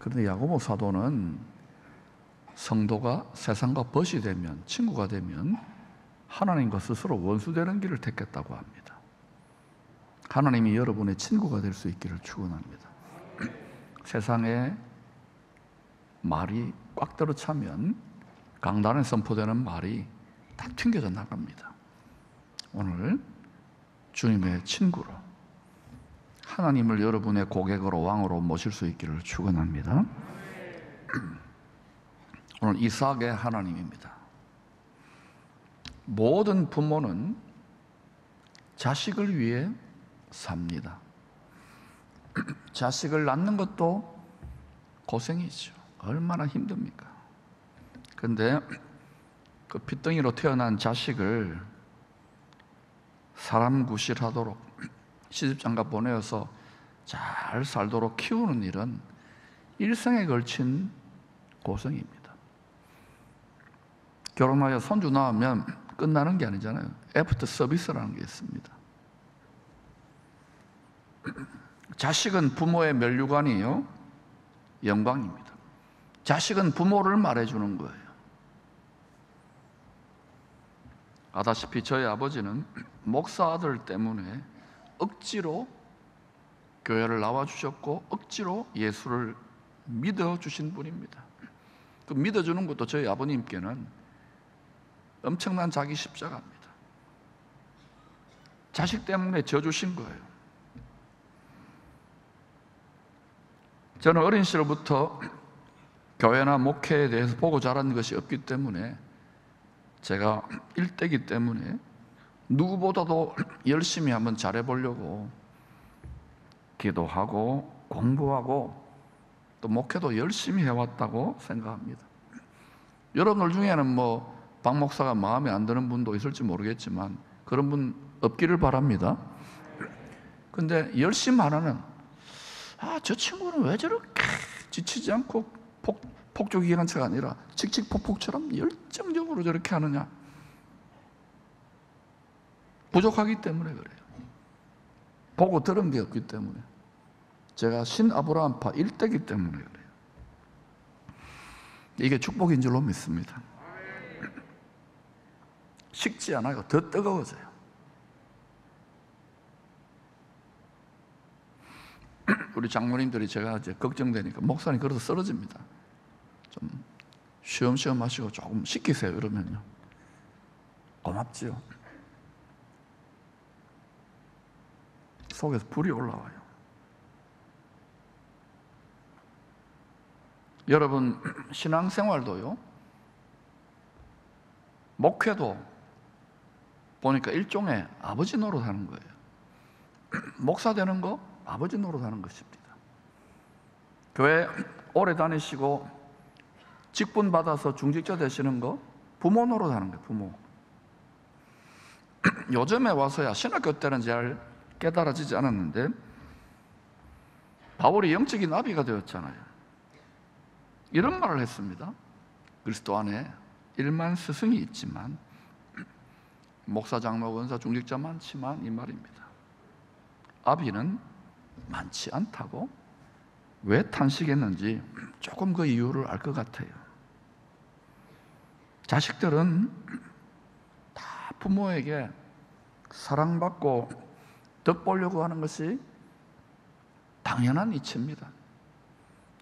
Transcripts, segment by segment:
그런데 야고보 사도는 성도가 세상과 벗이 되면, 친구가 되면 하나님과 스스로 원수되는 길을 택했다고 합니다. 하나님이 여러분의 친구가 될 수 있기를 축원합니다. 세상에 말이 꽉 들어차면 강단에 선포되는 말이 다 튕겨져 나갑니다. 오늘 주님의 친구로, 하나님을 여러분의 고객으로, 왕으로 모실 수 있기를 축원합니다. 오늘 이삭의 하나님입니다. 모든 부모는 자식을 위해 삽니다. 자식을 낳는 것도 고생이죠. 얼마나 힘듭니까? 그런데 그 핏덩이로 태어난 자식을 사람 구실하도록 시집장가 보내어서 잘 살도록 키우는 일은 일생에 걸친 고생입니다. 결혼하여 손주 낳으면 끝나는 게 아니잖아요. 애프터 서비스라는 게 있습니다. 자식은 부모의 면류관이요, 영광입니다. 자식은 부모를 말해주는 거예요. 아다시피 저희 아버지는 목사 아들 때문에 억지로 교회를 나와주셨고 억지로 예수를 믿어주신 분입니다. 그 믿어주는 것도 저희 아버님께는 엄청난 자기 십자가입니다. 자식 때문에 져주신 거예요. 저는 어린 시절부터 교회나 목회에 대해서 보고 자란 것이 없기 때문에, 제가 일대기 때문에 누구보다도 열심히 한번 잘해보려고 기도하고 공부하고 또 목회도 열심히 해왔다고 생각합니다. 여러분들 중에는 박 목사가 마음에 안 드는 분도 있을지 모르겠지만 그런 분 없기를 바랍니다. 근데 열심히 하는, 저 친구는 왜 저렇게 지치지 않고 폭주기관차가 아니라 칙칙폭폭처럼 열정적으로 저렇게 하느냐? 부족하기 때문에 그래요. 보고 들은 게 없기 때문에. 제가 신아브라함파 일대기 때문에 그래요. 이게 축복인 줄로 믿습니다. 식지 않아요. 더 뜨거워져요. 우리 장모님들이 제가 이제 걱정되니까, 목사님 그래서 쓰러집니다. 좀 쉬엄쉬엄 하시고 조금 식히세요. 이러면요. 고맙지요. 속에서 불이 올라와요. 여러분, 신앙생활도요, 목회도 보니까 일종의 아버지 노릇하는 거예요. 목사 되는 거 아버지 노릇하는 것입니다. 교회 오래 다니시고 직분 받아서 중직자 되시는 거 부모 노릇하는 거예요. 부모. 요즘에 와서야, 신학교 때는 잘 깨달아지지 않았는데 바울이 영적인 아비가 되었잖아요. 이런 말을 했습니다. 그리스도 안에 1만 스승이 있지만, 목사, 장로, 권사, 중직자 많지만, 이 말입니다. 아비는 많지 않다고. 왜 탄식했는지 조금 그 이유를 알 것 같아요. 자식들은 다 부모에게 사랑받고 덕 보려고 하는 것이 당연한 이치입니다.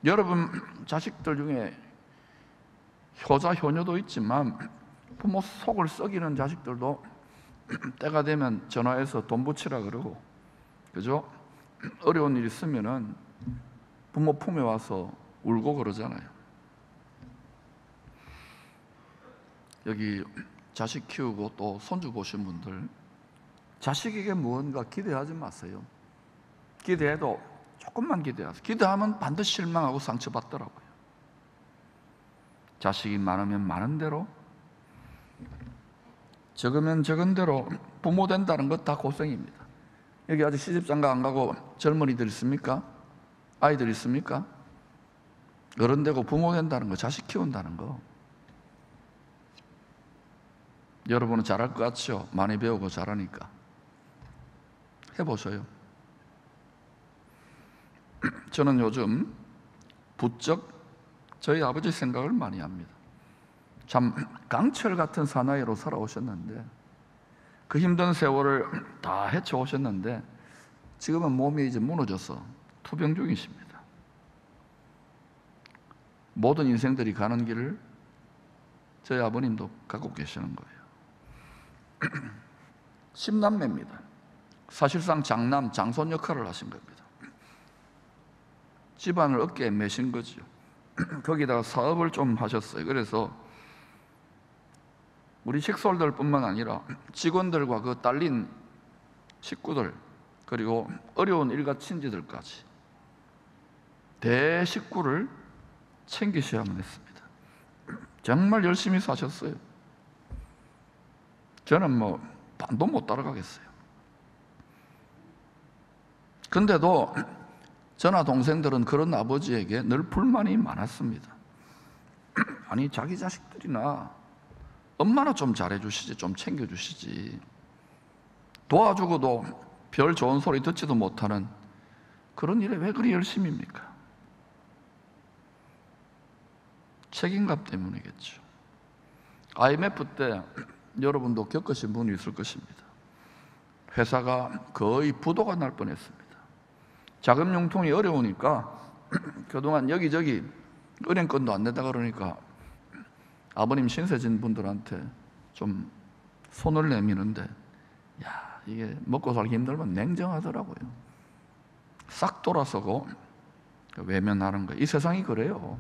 여러분 자식들 중에 효자, 효녀도 있지만 부모 속을 썩이는 자식들도 때가 되면 전화해서 돈 붙이라 그러고, 그죠? 어려운 일 있으면은 부모 품에 와서 울고 그러잖아요. 여기 자식 키우고 또 손주 보신 분들, 자식에게 무언가 기대하지 마세요. 기대해도 조금만 기대하세요. 기대하면 반드시 실망하고 상처받더라고요. 자식이 많으면 많은 대로, 적으면 적은 대로 부모 된다는 것 다 고생입니다. 여기 아직 시집장가 안 가고 젊은이들 있습니까? 아이들 있습니까? 어른 되고 부모 된다는 거, 자식 키운다는 거, 여러분은 잘할 것 같죠? 많이 배우고 잘하니까. 해보세요. 저는 요즘 부쩍 저희 아버지 생각을 많이 합니다. 참 강철 같은 사나이로 살아오셨는데, 그 힘든 세월을 다 헤쳐오셨는데 지금은 몸이 이제 무너져서 투병 중이십니다. 모든 인생들이 가는 길을 저희 아버님도 갖고 계시는 거예요. 10남매입니다. 사실상 장남, 장손 역할을 하신 겁니다. 집안을 어깨에 메신 거죠. 거기다가 사업을 좀 하셨어요. 그래서 우리 식솔들 뿐만 아니라 직원들과 그 딸린 식구들, 그리고 어려운 일가 친지들까지 대식구를 챙기셔야만 했습니다. 정말 열심히 사셨어요. 저는 뭐 반도 못 따라가겠어요. 근데도 저나 동생들은 그런 아버지에게 늘 불만이 많았습니다. 아니, 자기 자식들이나 엄마나 좀 잘해주시지, 좀 챙겨주시지, 도와주고도 별 좋은 소리 듣지도 못하는 그런 일에 왜 그리 열심입니까? 책임감 때문이겠죠. IMF 때 여러분도 겪으신 분이 있을 것입니다. 회사가 거의 부도가 날 뻔했습니다. 자금 융통이 어려우니까 그동안 여기저기 은행권도 안 낸다 그러니까 아버님 신세진 분들한테 좀 손을 내미는데, 야, 이게 먹고 살기 힘들면 냉정하더라고요. 싹 돌아서고 외면하는 거예요. 이 세상이 그래요.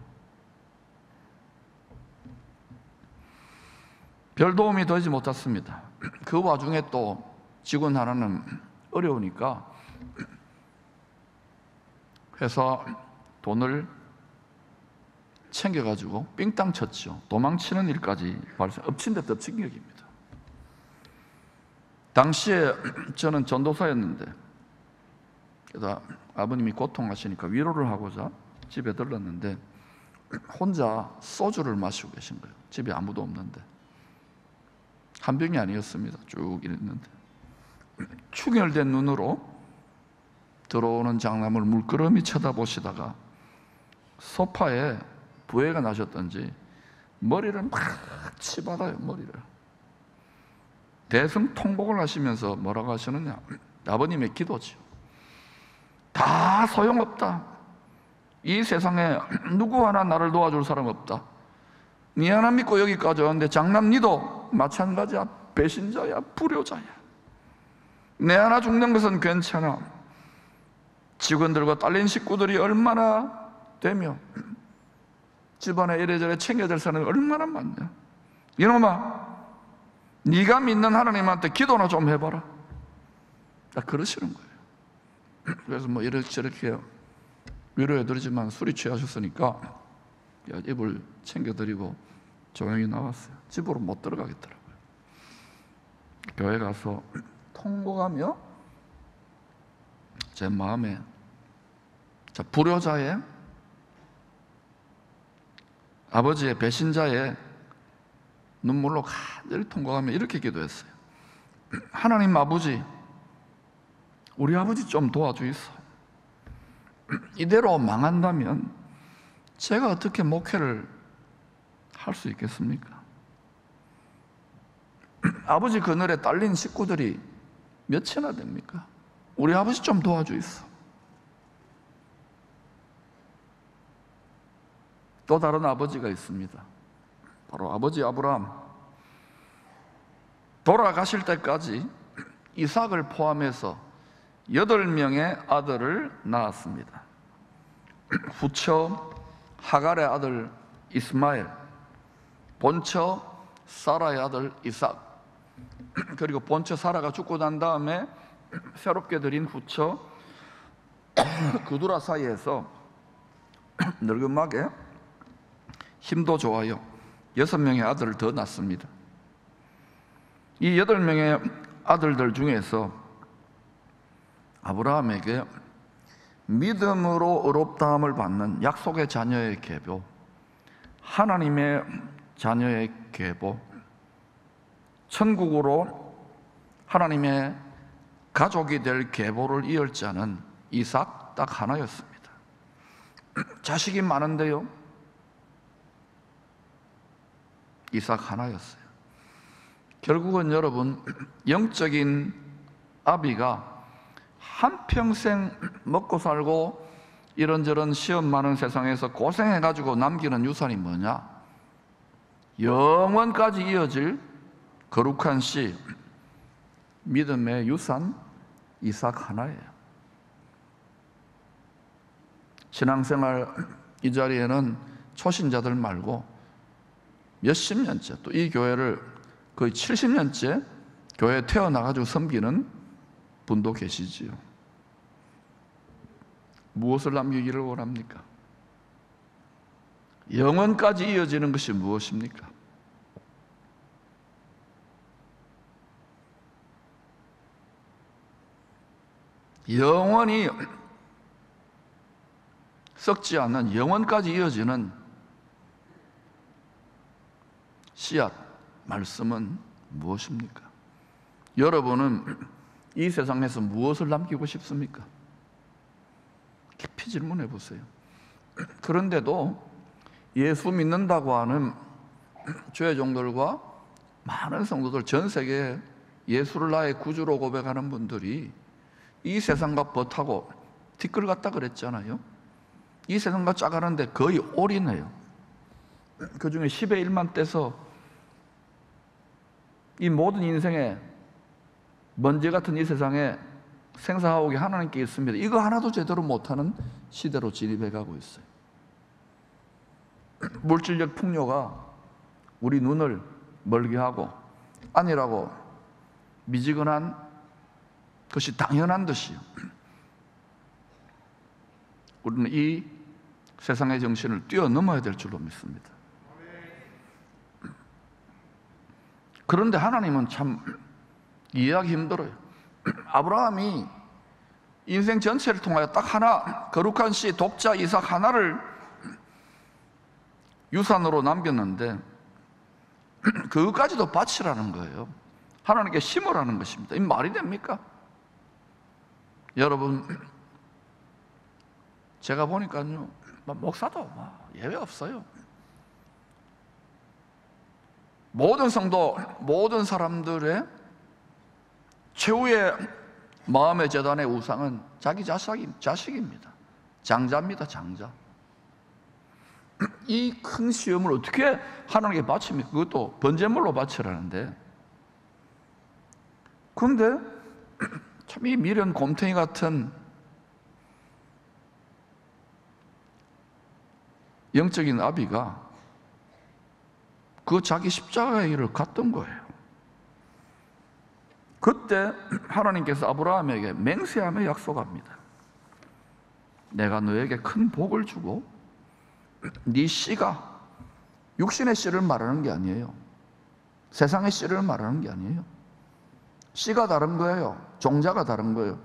별 도움이 되지 못했습니다. 그 와중에 또 직원 하나는 어려우니까 회사 돈을 챙겨가지고 삥땅 쳤죠. 도망치는 일까지 발생, 엎친 데 덮친 격입니다. 당시에 저는 전도사였는데, 그래서 아버님이 고통하시니까 위로를 하고자 집에 들렀는데 혼자 소주를 마시고 계신 거예요. 집에 아무도 없는데. 한 병이 아니었습니다. 쭉 있는데 충혈된 눈으로 들어오는 장남을 물끄러미 쳐다보시다가 소파에 부해가 나셨던지 머리를 막 치받아요. 머리를 대성통곡을 하시면서 뭐라고 하시느냐, 아버님의 기도죠. 다 소용없다. 이 세상에 누구 하나 나를 도와줄 사람 없다. 니 하나 믿고 여기까지 왔는데 장남 니도 마찬가지야. 배신자야, 불효자야. 내 하나 죽는 것은 괜찮아. 직원들과 딸린 식구들이 얼마나 되며 집안에 이래저래 챙겨야 될 사람이 얼마나 많냐. 이놈아, 네가 믿는 하나님한테 기도나 좀 해봐라. 그러시는 거예요. 그래서 뭐 이렇게 위로해드리지만 술이 취하셨으니까 입을 챙겨드리고 조용히 나왔어요. 집으로 못 들어가겠더라고요. 교회 가서 통곡하며 제 마음에 불효자의, 아버지의 배신자의 눈물로 간절히 통곡하며 이렇게 기도했어요. 하나님 아버지, 우리 아버지 좀 도와주이소. 이대로 망한다면 제가 어떻게 목회를 할 수 있겠습니까? 아버지 그늘에 딸린 식구들이 몇이나 됩니까? 우리 아버지 좀 도와주이소. 또 다른 아버지가 있습니다. 바로 아버지 아브라함. 돌아가실 때까지 이삭을 포함해서 8명의 아들을 낳았습니다. 후처 하갈의 아들 이스마엘, 본처 사라의 아들 이삭, 그리고 본처 사라가 죽고 난 다음에 새롭게 들인 후처 그두라 사이에서 늙음하게 힘도 좋아요 6명의 아들을 더 낳습니다. 이 8명의 아들들 중에서 아브라함에게 믿음으로 의롭다함을 받는 약속의 자녀의 계보, 하나님의 자녀의 계보, 천국으로 하나님의 가족이 될 계보를 이을 자는 이삭 딱 하나였습니다. 자식이 많은데요, 이삭 하나였어요. 결국은 여러분, 영적인 아비가 한평생 먹고 살고 이런저런 시험 많은 세상에서 고생해가지고 남기는 유산이 뭐냐? 영원까지 이어질 거룩한 씨, 믿음의 유산 이삭 하나예요. 신앙생활 이 자리에는 초신자들 말고 몇십 년째, 또 이 교회를 거의 70년째 교회에 태어나가지고 섬기는 분도 계시지요. 무엇을 남기기를 원합니까? 영원까지 이어지는 것이 무엇입니까? 영원히 썩지 않는, 영원까지 이어지는 씨앗, 말씀은 무엇입니까? 여러분은 이 세상에서 무엇을 남기고 싶습니까? 깊이 질문해 보세요. 그런데도 예수 믿는다고 하는 죄종들과 많은 성도들, 전 세계에 예수를 나의 구주로 고백하는 분들이 이 세상과 벗하고 티끌 같다 그랬잖아요. 이 세상과 짜가는데 거의 올인해요. 그 중에 10의 1만 떼서 이 모든 인생에 먼지 같은 이 세상에 생사하오게 하나님께 있습니다. 이거 하나도 제대로 못하는 시대로 진입해 가고 있어요. 물질적 풍요가 우리 눈을 멀게 하고 아니라고 미지근한 것이 당연한 듯이요, 우리는 이 세상의 정신을 뛰어넘어야 될 줄로 믿습니다. 그런데 하나님은 참 이해하기 힘들어요. 아브라함이 인생 전체를 통하여 딱 하나, 거룩한 씨 독자 이삭 하나를 유산으로 남겼는데 그것까지도 바치라는 거예요. 하나님께 심으라는 것입니다. 이 말이 됩니까? 여러분, 제가 보니까요, 목사도 예외 없어요. 모든 성도, 모든 사람들의 최후의 마음의 재단의 우상은 자기 자식입니다. 장자입니다, 장자. 이 큰 시험을 어떻게 하나님께 바칩니까? 그것도 번제물로 바치라는데. 그런데 참 이 미련 곰탱이 같은 영적인 아비가 그 자기 십자가의 일을 갔던 거예요. 그때 하나님께서 아브라함에게 맹세하며 약속합니다. 내가 너에게 큰 복을 주고 네 씨가, 육신의 씨를 말하는 게 아니에요. 세상의 씨를 말하는 게 아니에요. 씨가 다른 거예요. 종자가 다른 거예요.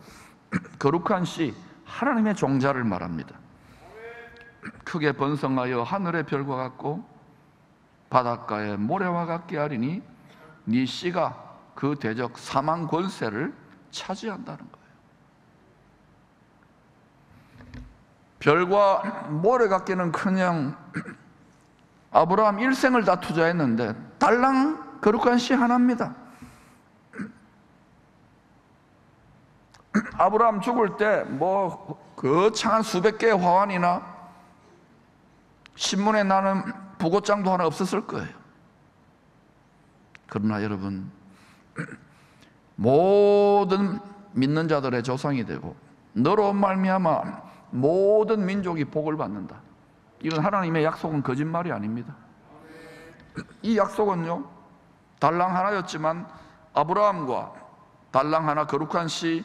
거룩한 씨, 하나님의 종자를 말합니다. 크게 번성하여 하늘의 별과 같고 바닷가의 모래와 같게 하리니 네 씨가 그 대적 사망 권세를 차지한다는 거예요. 별과 모래 같기는 그냥 아브라함 일생을 다 투자했는데 달랑 거룩한 씨 하나입니다. 아브라함 죽을 때 거창한 수백 개의 화환이나 신문에 나는 부고장도 하나 없었을 거예요. 그러나 여러분, 모든 믿는 자들의 조상이 되고 너로 말미암아 모든 민족이 복을 받는다. 이건 하나님의 약속은 거짓말이 아닙니다. 이 약속은요, 달랑 하나였지만 아브라함과 달랑 하나 거룩한 씨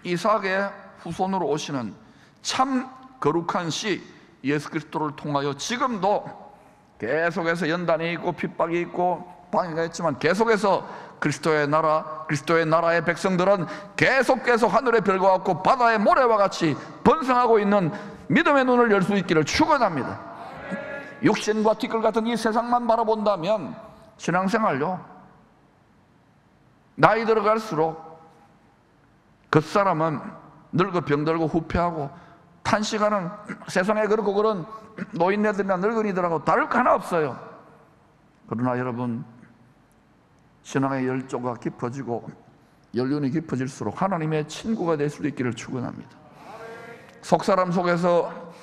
이삭의 후손으로 오시는 참 거룩한 씨 예수 그리스도를 통하여 지금도 계속해서 연단이 있고 핍박이 있고 방해가 있지만 계속해서 그리스도의 나라의 백성들은 계속 하늘의 별과 같고 바다의 모래와 같이 번성하고 있는 믿음의 눈을 열 수 있기를 축원합니다. 육신과 티끌 같은 이 세상만 바라본다면 신앙생활요, 나이 들어갈수록 그 사람은 늙어 병들고 후패하고 탄식하는 세상에 그렇고 그런 노인네들이나 늙은이들하고 다를 거 하나 없어요. 그러나 여러분, 신앙의 열조가 깊어지고 연륜이 깊어질수록 하나님의 친구가 될 수 있기를 축원합니다. 속사람 속에서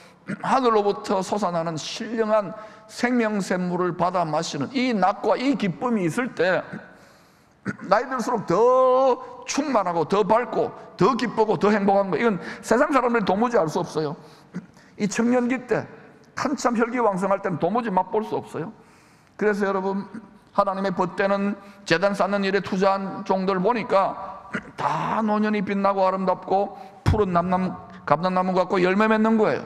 하늘로부터 솟아나는 신령한 생명샘물을 받아 마시는 이 낙과 이 기쁨이 있을 때 나이 들수록 더 충만하고 더 밝고 더 기쁘고 더 행복한 거, 이건 세상 사람들이 도무지 알 수 없어요. 이 청년기 때 한참 혈기왕성할 때는 도무지 맛볼 수 없어요. 그래서 여러분, 하나님의 벗되는 제단 쌓는 일에 투자한 종들 보니까 다 노년이 빛나고 아름답고 푸른 감람나무 같고 열매 맺는 거예요.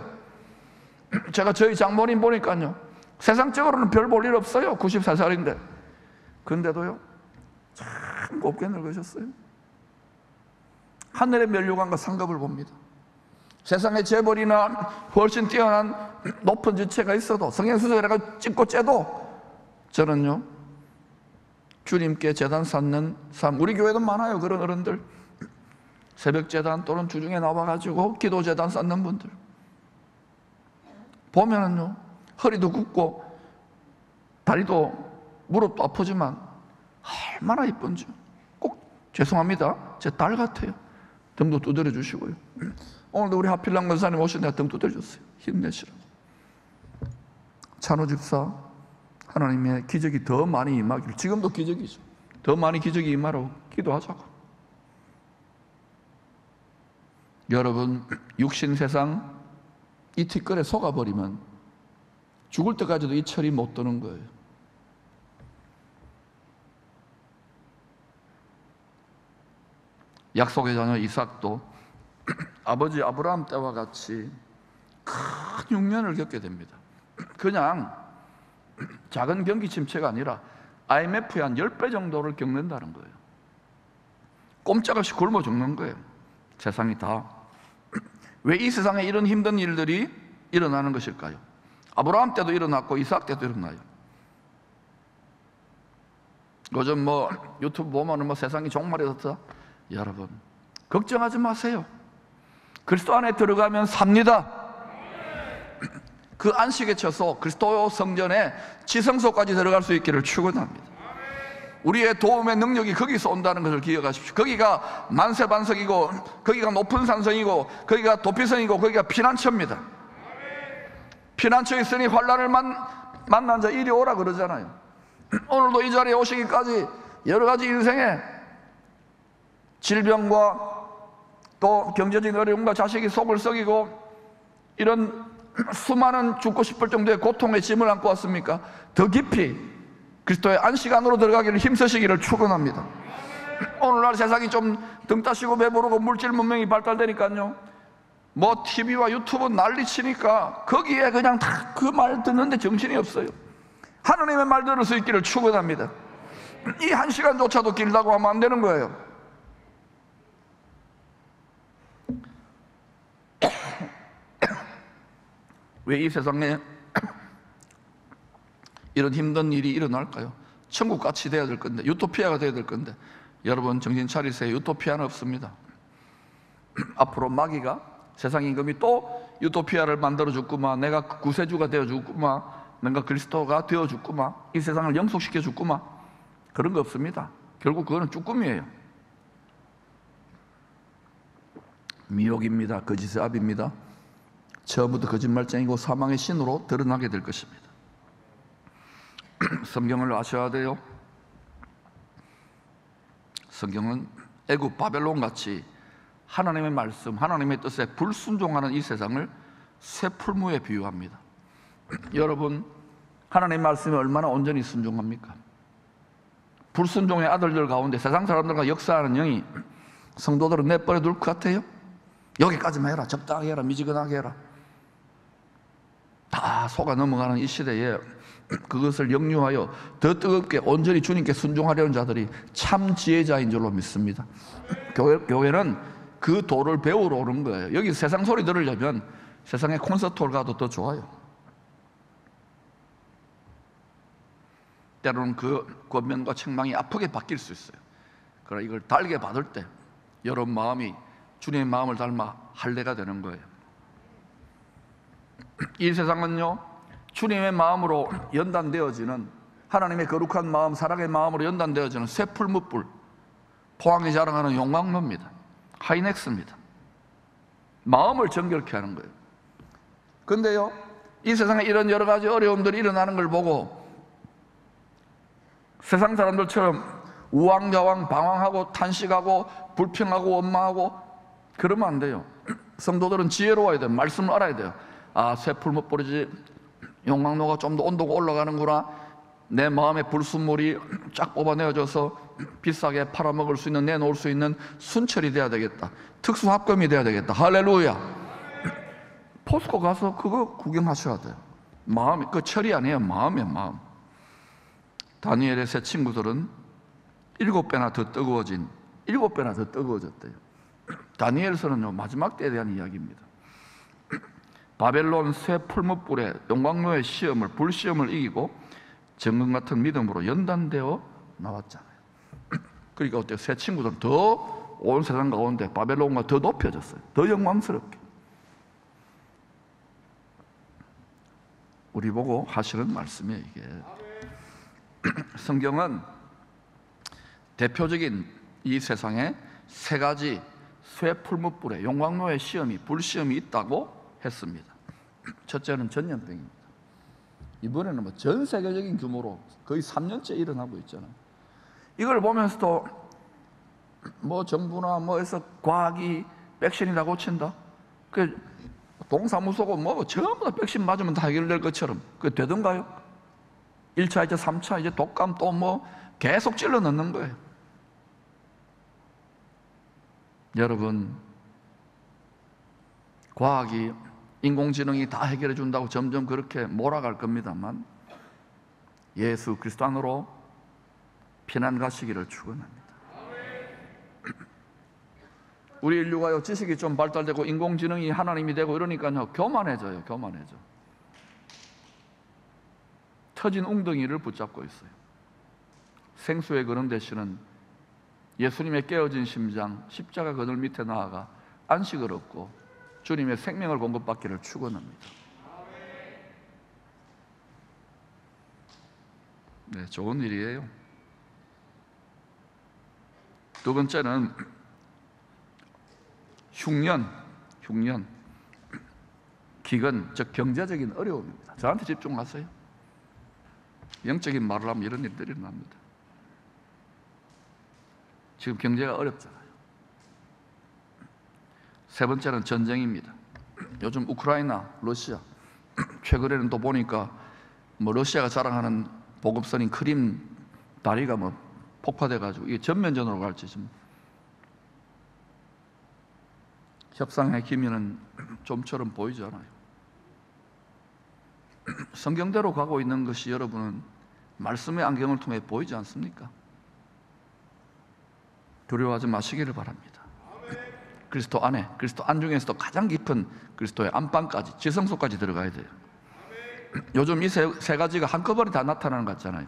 제가 저희 장모님 보니까요, 세상적으로는 별 볼 일 없어요. 94살인데 근데도요 참 곱게 늙으셨어요. 하늘의 면류관과 상급을 봅니다. 세상에 재벌이나 훨씬 뛰어난 높은 지체가 있어도 성형수술해가 찍고 째도 저는요 주님께 제단 쌓는 삶, 우리 교회도 많아요. 그런 어른들, 새벽 제단 또는 주중에 나와가지고 기도 제단 쌓는 분들 보면은요 허리도 굽고 다리도 무릎도 아프지만 얼마나 이쁜지. 꼭 죄송합니다, 제 딸 같아요. 등도 두드려 주시고요. 오늘도 우리 하필랑 권사님 오신데 등 두드려 줬어요. 힘내시라고. 찬호 집사, 하나님의 기적이 더 많이 임하기를, 지금도 기적이죠, 더 많이 기적이 임하라고 기도하자고. 여러분, 육신 세상 이 티끌에 속아버리면 죽을 때까지도 이 철이 못 드는 거예요. 약속의 자녀 이삭도 아버지 아브라함 때와 같이 큰 흉년을 겪게 됩니다. 그냥 작은 경기 침체가 아니라 IMF의 한 10배 정도를 겪는다는 거예요. 꼼짝없이 굶어 죽는 거예요. 세상이 다. 왜 이 세상에 이런 힘든 일들이 일어나는 것일까요? 아브라함 때도 일어났고 이삭 때도 일어나요. 요즘 유튜브 보면 세상이 종말이었다. 여러분, 걱정하지 마세요. 그리스도 안에 들어가면 삽니다. 그 안식에 쳐서 그리스도 성전에 지성소까지 들어갈 수 있기를 축원합니다. 우리의 도움의 능력이 거기서 온다는 것을 기억하십시오. 거기가 만세반석이고, 거기가 높은 산성이고, 거기가 도피성이고, 거기가 피난처입니다. 피난처에 있으니 환난을 만난 자 이리 오라 그러잖아요. 오늘도 이 자리에 오시기까지 여러 가지 인생에 질병과 또 경제적인 어려움과 자식이 속을 썩이고 이런 수많은 죽고 싶을 정도의 고통의 짐을 안고 왔습니까? 더 깊이 그리스도의 안식 안으로 들어가기를 힘쓰시기를 축원합니다. 오늘날 세상이 좀 등 따시고 배부르고 물질 문명이 발달되니까요, TV와 유튜브 난리치니까 거기에 그냥 다 그 말 듣는데 정신이 없어요. 하나님의 말 들을 수 있기를 축원합니다. 이 1시간조차도 길다고 하면 안 되는 거예요. 왜 이 세상에 이런 힘든 일이 일어날까요? 천국같이 돼야 될 건데, 유토피아가 돼야 될 건데, 여러분 정신 차리세요. 유토피아는 없습니다. 앞으로 마귀가 세상 임금이 또 유토피아를 만들어 줬구만, 내가 구세주가 되어 줬구만, 내가 그리스도가 되어 줬구만, 이 세상을 영속시켜 줬구만, 그런 거 없습니다. 결국 그거는 쭈꾸미예요. 미혹입니다. 거짓의 압입니다. 처음부터 거짓말쟁이고 사망의 신으로 드러나게 될 것입니다. 성경을 아셔야 돼요. 성경은 애굽 바벨론같이 하나님의 말씀, 하나님의 뜻에 불순종하는 이 세상을 쇠풀무에 비유합니다. 여러분, 하나님의 말씀에 얼마나 온전히 순종합니까? 불순종의 아들들 가운데 세상 사람들과 역사하는 영이 성도들은 내버려 둘 것 같아요? 여기까지만 해라, 적당히 해라, 미지근하게 해라. 다 속아 넘어가는 이 시대에 그것을 역류하여 더 뜨겁게 온전히 주님께 순종하려는 자들이 참 지혜자인 줄로 믿습니다. 교회는 그 도를 배우러 오는 거예요. 여기 세상 소리 들으려면 세상에 콘서트홀 가도 더 좋아요. 때로는 그 권면과 책망이 아프게 바뀔 수 있어요. 그러나 이걸 달게 받을 때 여러분 마음이 주님의 마음을 닮아 할례가 되는 거예요. 이 세상은요, 주님의 마음으로 연단되어지는, 하나님의 거룩한 마음, 사랑의 마음으로 연단되어지는 새 풀무불, 포항이 자랑하는 용광로입니다. 하이넥스입니다. 마음을 정결케 하는 거예요. 근데요, 이 세상에 이런 여러 가지 어려움들이 일어나는 걸 보고 세상 사람들처럼 우왕좌왕 방황하고 탄식하고 불평하고 원망하고 그러면 안 돼요. 성도들은 지혜로워야 돼요. 말씀을 알아야 돼요. 아, 새 풀무불이지, 용광로가 좀 더 온도가 올라가는구나, 내 마음의 불순물이 쫙 뽑아내어져서 비싸게 팔아먹을 수 있는, 내놓을 수 있는 순철이 돼야 되겠다, 특수합금이 돼야 되겠다. 할렐루야. 포스코 가서 그거 구경하셔야 돼요. 마음이, 그 철이 아니에요. 마음이에요, 마음. 다니엘의 세 친구들은 7배나 더 뜨거워진, 7배나 더 뜨거워졌대요. 다니엘서는요, 마지막 때에 대한 이야기입니다. 바벨론 새 풀무불에 용광로의 시험을, 불시험을 이기고 정금 같은 믿음으로 연단되어 나왔잖아요. 그러니까 어때요? 새 친구들은 더 온 세상 가운데 바벨론과 더 높여졌어요. 더 영광스럽게. 우리 보고 하시는 말씀이에요, 이게. 성경은 대표적인 이 세상에 세 가지 쇠 풀무불에 용광로의 시험이, 불시험이 있다고 했습니다. 첫째는 전염병입니다. 이번에는 뭐 전 세계적인 규모로 거의 3년째 일어나고 있잖아요. 이걸 보면서도 뭐 정부나 뭐에서 과학이 백신이 다 고친다, 그 동사무소고 뭐 전부 다 백신 맞으면 다 해결될 것처럼 그게 되던가요? 1차, 이제 3차, 이제 독감 또 뭐 계속 찔러 넣는 거예요. 여러분, 과학이, 인공지능이 다 해결해 준다고 점점 그렇게 몰아갈 겁니다만 예수 그리스도 안으로 피난 가시기를 축원합니다. 우리 인류가요, 지식이 좀 발달되고 인공지능이 하나님이 되고 이러니까요, 교만해져요. 교만해져. 터진 웅덩이를 붙잡고 있어요. 생수의 그늘 대신은 예수님의 깨어진 심장, 십자가 그늘 밑에 나아가 안식을 얻고 주님의 생명을 공급받기를 축원합니다. 네, 좋은 일이에요. 두 번째는 흉년, 기근, 즉 경제적인 어려움입니다. 저한테 집중하세요. 영적인 말을 하면 이런 일들이 일어납니다. 지금 경제가 어렵잖아요. 세 번째는 전쟁입니다. 요즘 우크라이나, 러시아, 최근에는 또 보니까 뭐 러시아가 자랑하는 보급선인 크림 다리가 뭐 폭파돼가지고 이게 전면전으로 갈지 좀 협상의 기미는 좀처럼 보이지 않아요. 성경대로 가고 있는 것이 여러분은 말씀의 안경을 통해 보이지 않습니까? 두려워하지 마시기를 바랍니다. 그리스도 안에, 그리스도 안중에서도 가장 깊은 그리스도의 안방까지, 지성소까지 들어가야 돼요. 요즘 이 세 가지가 한꺼번에 다 나타나는 것 같잖아요.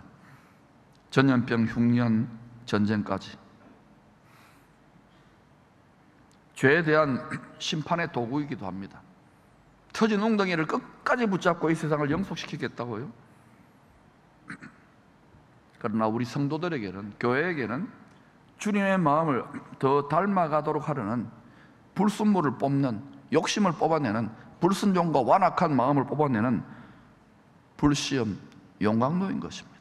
전염병, 흉년, 전쟁까지. 죄에 대한 심판의 도구이기도 합니다. 터진 웅덩이를 끝까지 붙잡고 이 세상을 영속시키겠다고요? 그러나 우리 성도들에게는, 교회에게는 주님의 마음을 더 닮아가도록 하려는 불순물을 뽑는, 욕심을 뽑아내는, 불순종과 완악한 마음을 뽑아내는 불시험, 용광로인 것입니다.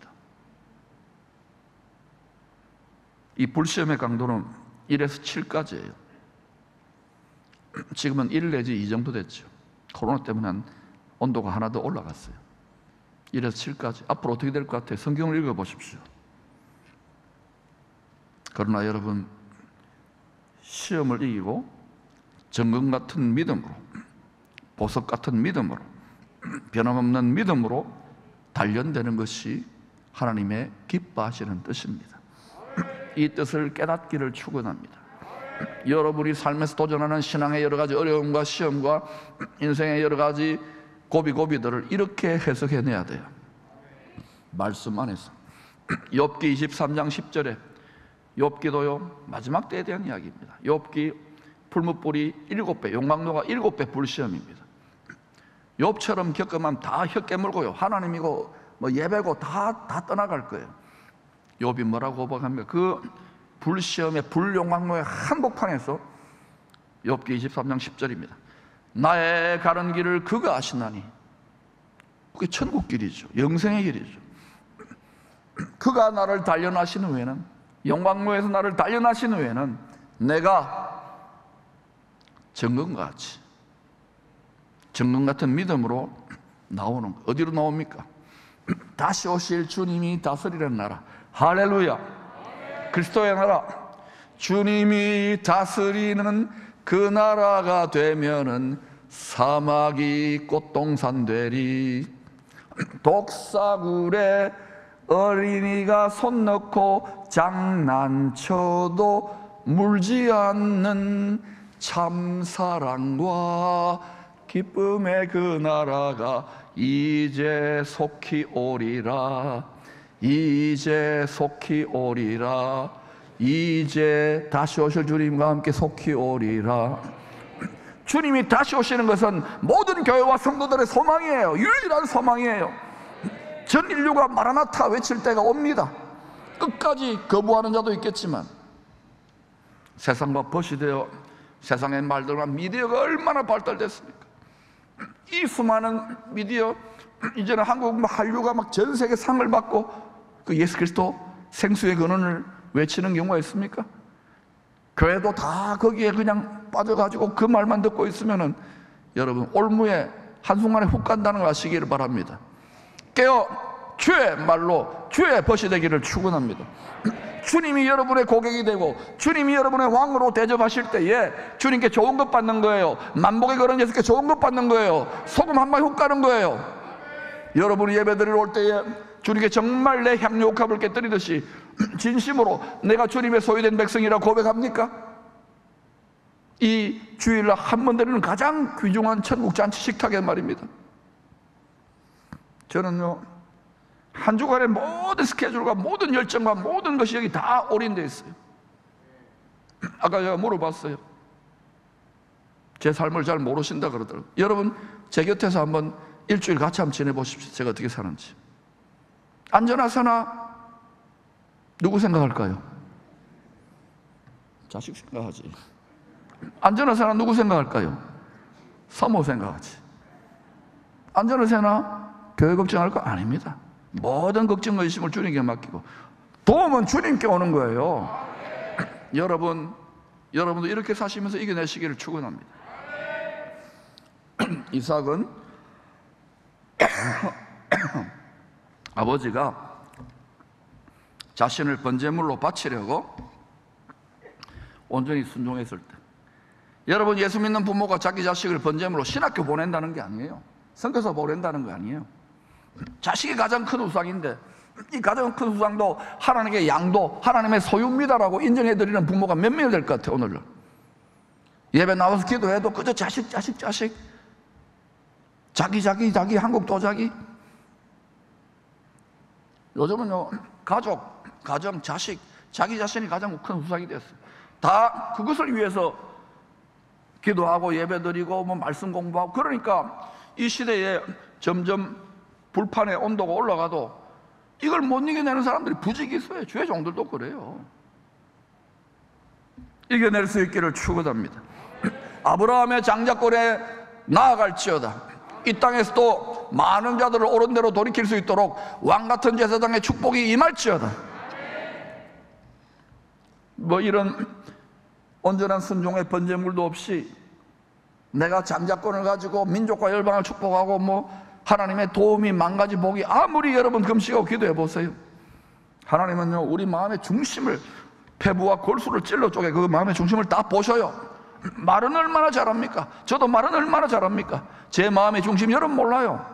이 불시험의 강도는 1에서 7까지예요. 지금은 1 내지 2 정도 됐죠. 코로나 때문에 온도가 하나 더 올라갔어요. 1에서 7까지. 앞으로 어떻게 될 것 같아요? 성경을 읽어보십시오. 그러나 여러분, 시험을 이기고 정금 같은 믿음으로, 보석 같은 믿음으로, 변함없는 믿음으로 단련되는 것이 하나님의 기뻐하시는 뜻입니다. 이 뜻을 깨닫기를 축원합니다. 여러분이 삶에서 도전하는 신앙의 여러 가지 어려움과 시험과 인생의 여러 가지 고비고비들을 이렇게 해석해내야 돼요. 말씀 안에서. 욥기 23장 10절에 욥기도요, 마지막 때에 대한 이야기입니다. 욥기 풀무불이 7배, 용광로가 7배 불시험입니다. 욥처럼 겪으면 다 혀 깨물고요, 하나님이고 뭐 예배고 다 떠나갈 거예요. 욥이 뭐라고 고백합니까? 그 불시험의 불용광로의 한복판에서 욥기 23장 10절입니다. 나의 가는 길을 그가 아시나니. 그게 천국 길이죠. 영생의 길이죠. 그가 나를 단련하신 후에는, 영광로에서 나를 단련하신 후에는 내가 정금같이, 정금 같은 믿음으로 나오는 거. 어디로 나옵니까? 다시 오실 주님이 다스리는 나라. 할렐루야. 그리스도의 나라. 주님이 다스리는 그 나라가 되면은 사막이 꽃동산 되리. 독사굴에 어린이가 손 넣고 장난쳐도 물지 않는 참사랑과 기쁨의 그 나라가 이제 속히 오리라. 이제 속히 오리라. 이제 다시 오실 주님과 함께 속히 오리라. 주님이 다시 오시는 것은 모든 교회와 성도들의 소망이에요. 유일한 소망이에요. 전 인류가 마라나타 외칠 때가 옵니다. 끝까지 거부하는 자도 있겠지만, 세상과 벗이 되어 세상의 말들과 미디어가 얼마나 발달됐습니까? 이 수많은 미디어, 이제는 한국 한류가 막 전 세계 상을 받고 그 예수 그리스도 생수의 근원을 외치는 경우가 있습니까? 교회도 다 거기에 그냥 빠져가지고 그 말만 듣고 있으면은 여러분 올무에 한순간에 훅 간다는 걸 아시기를 바랍니다. 깨어 주의 말로 주의 벗이 되기를 축원합니다. 주님이 여러분의 고객이 되고 주님이 여러분의 왕으로 대접하실 때에 주님께 좋은 것 받는 거예요. 만복의 그런 예수께 좋은 것 받는 거예요. 소금 한 방에 훅 가는 거예요. 여러분이 예배드리러 올 때에 주님께 정말 내 향유 옥합을 깨뜨리듯이 진심으로 내가 주님의 소유된 백성이라고 고백합니까? 이 주일날 한 번 드리는 가장 귀중한 천국 잔치 식탁의 말입니다. 저는요, 한 주간의 모든 스케줄과 모든 열정과 모든 것이 여기 다 올인되어 있어요. 아까 제가 물어봤어요. 제 삶을 잘 모르신다 그러더라고요. 여러분, 제 곁에서 한번 일주일 같이 한번 지내보십시오. 제가 어떻게 사는지. 안전하사나 누구 생각할까요? 자식 생각하지. 안전하사나 누구 생각할까요? 사모 생각하지. 안전하사나 교회 걱정할 거 아닙니다. 모든 걱정과 의심을 주님께 맡기고 도움은 주님께 오는 거예요. 여러분도 이렇게 사시면서 이겨내시기를 축원합니다. 이삭은 아버지가 자신을 번제물로 바치려고 온전히 순종했을 때, 여러분, 예수 믿는 부모가 자기 자식을 번제물로 신학교 보낸다는 게 아니에요. 선교사 보낸다는 거 아니에요. 자식이 가장 큰 우상인데 이 가장 큰 우상도 하나님의 양도 하나님의 소유입니다라고 인정해드리는 부모가 몇 명이 될 것 같아요. 오늘은 예배 나와서 기도해도 그저 자식 자기 한국도 자기. 요즘은요, 가정, 자식, 자기 자신이 가장 큰 우상이 됐어요. 다 그것을 위해서 기도하고 예배드리고 뭐 말씀 공부하고. 그러니까 이 시대에 점점 불판의 온도가 올라가도 이걸 못 이겨내는 사람들이 부지기 있어요. 주의 종들도 그래요. 이겨낼 수 있기를 축원합니다. 아브라함의 장자권에 나아갈지어다. 이 땅에서도 많은 자들을 옳은 대로 돌이킬 수 있도록 왕같은 제사장의 축복이 임할지어다. 뭐 이런 온전한 순종의 번제물도 없이 내가 장자권을 가지고 민족과 열방을 축복하고 뭐 하나님의 도움이 만가지 복이, 아무리 여러분 금식하고 기도해 보세요. 하나님은요, 우리 마음의 중심을, 폐부와 골수를 찔러 쪼개 그 마음의 중심을 다 보셔요. 말은 얼마나 잘합니까? 저도 말은 얼마나 잘합니까? 제 마음의 중심 여러분 몰라요.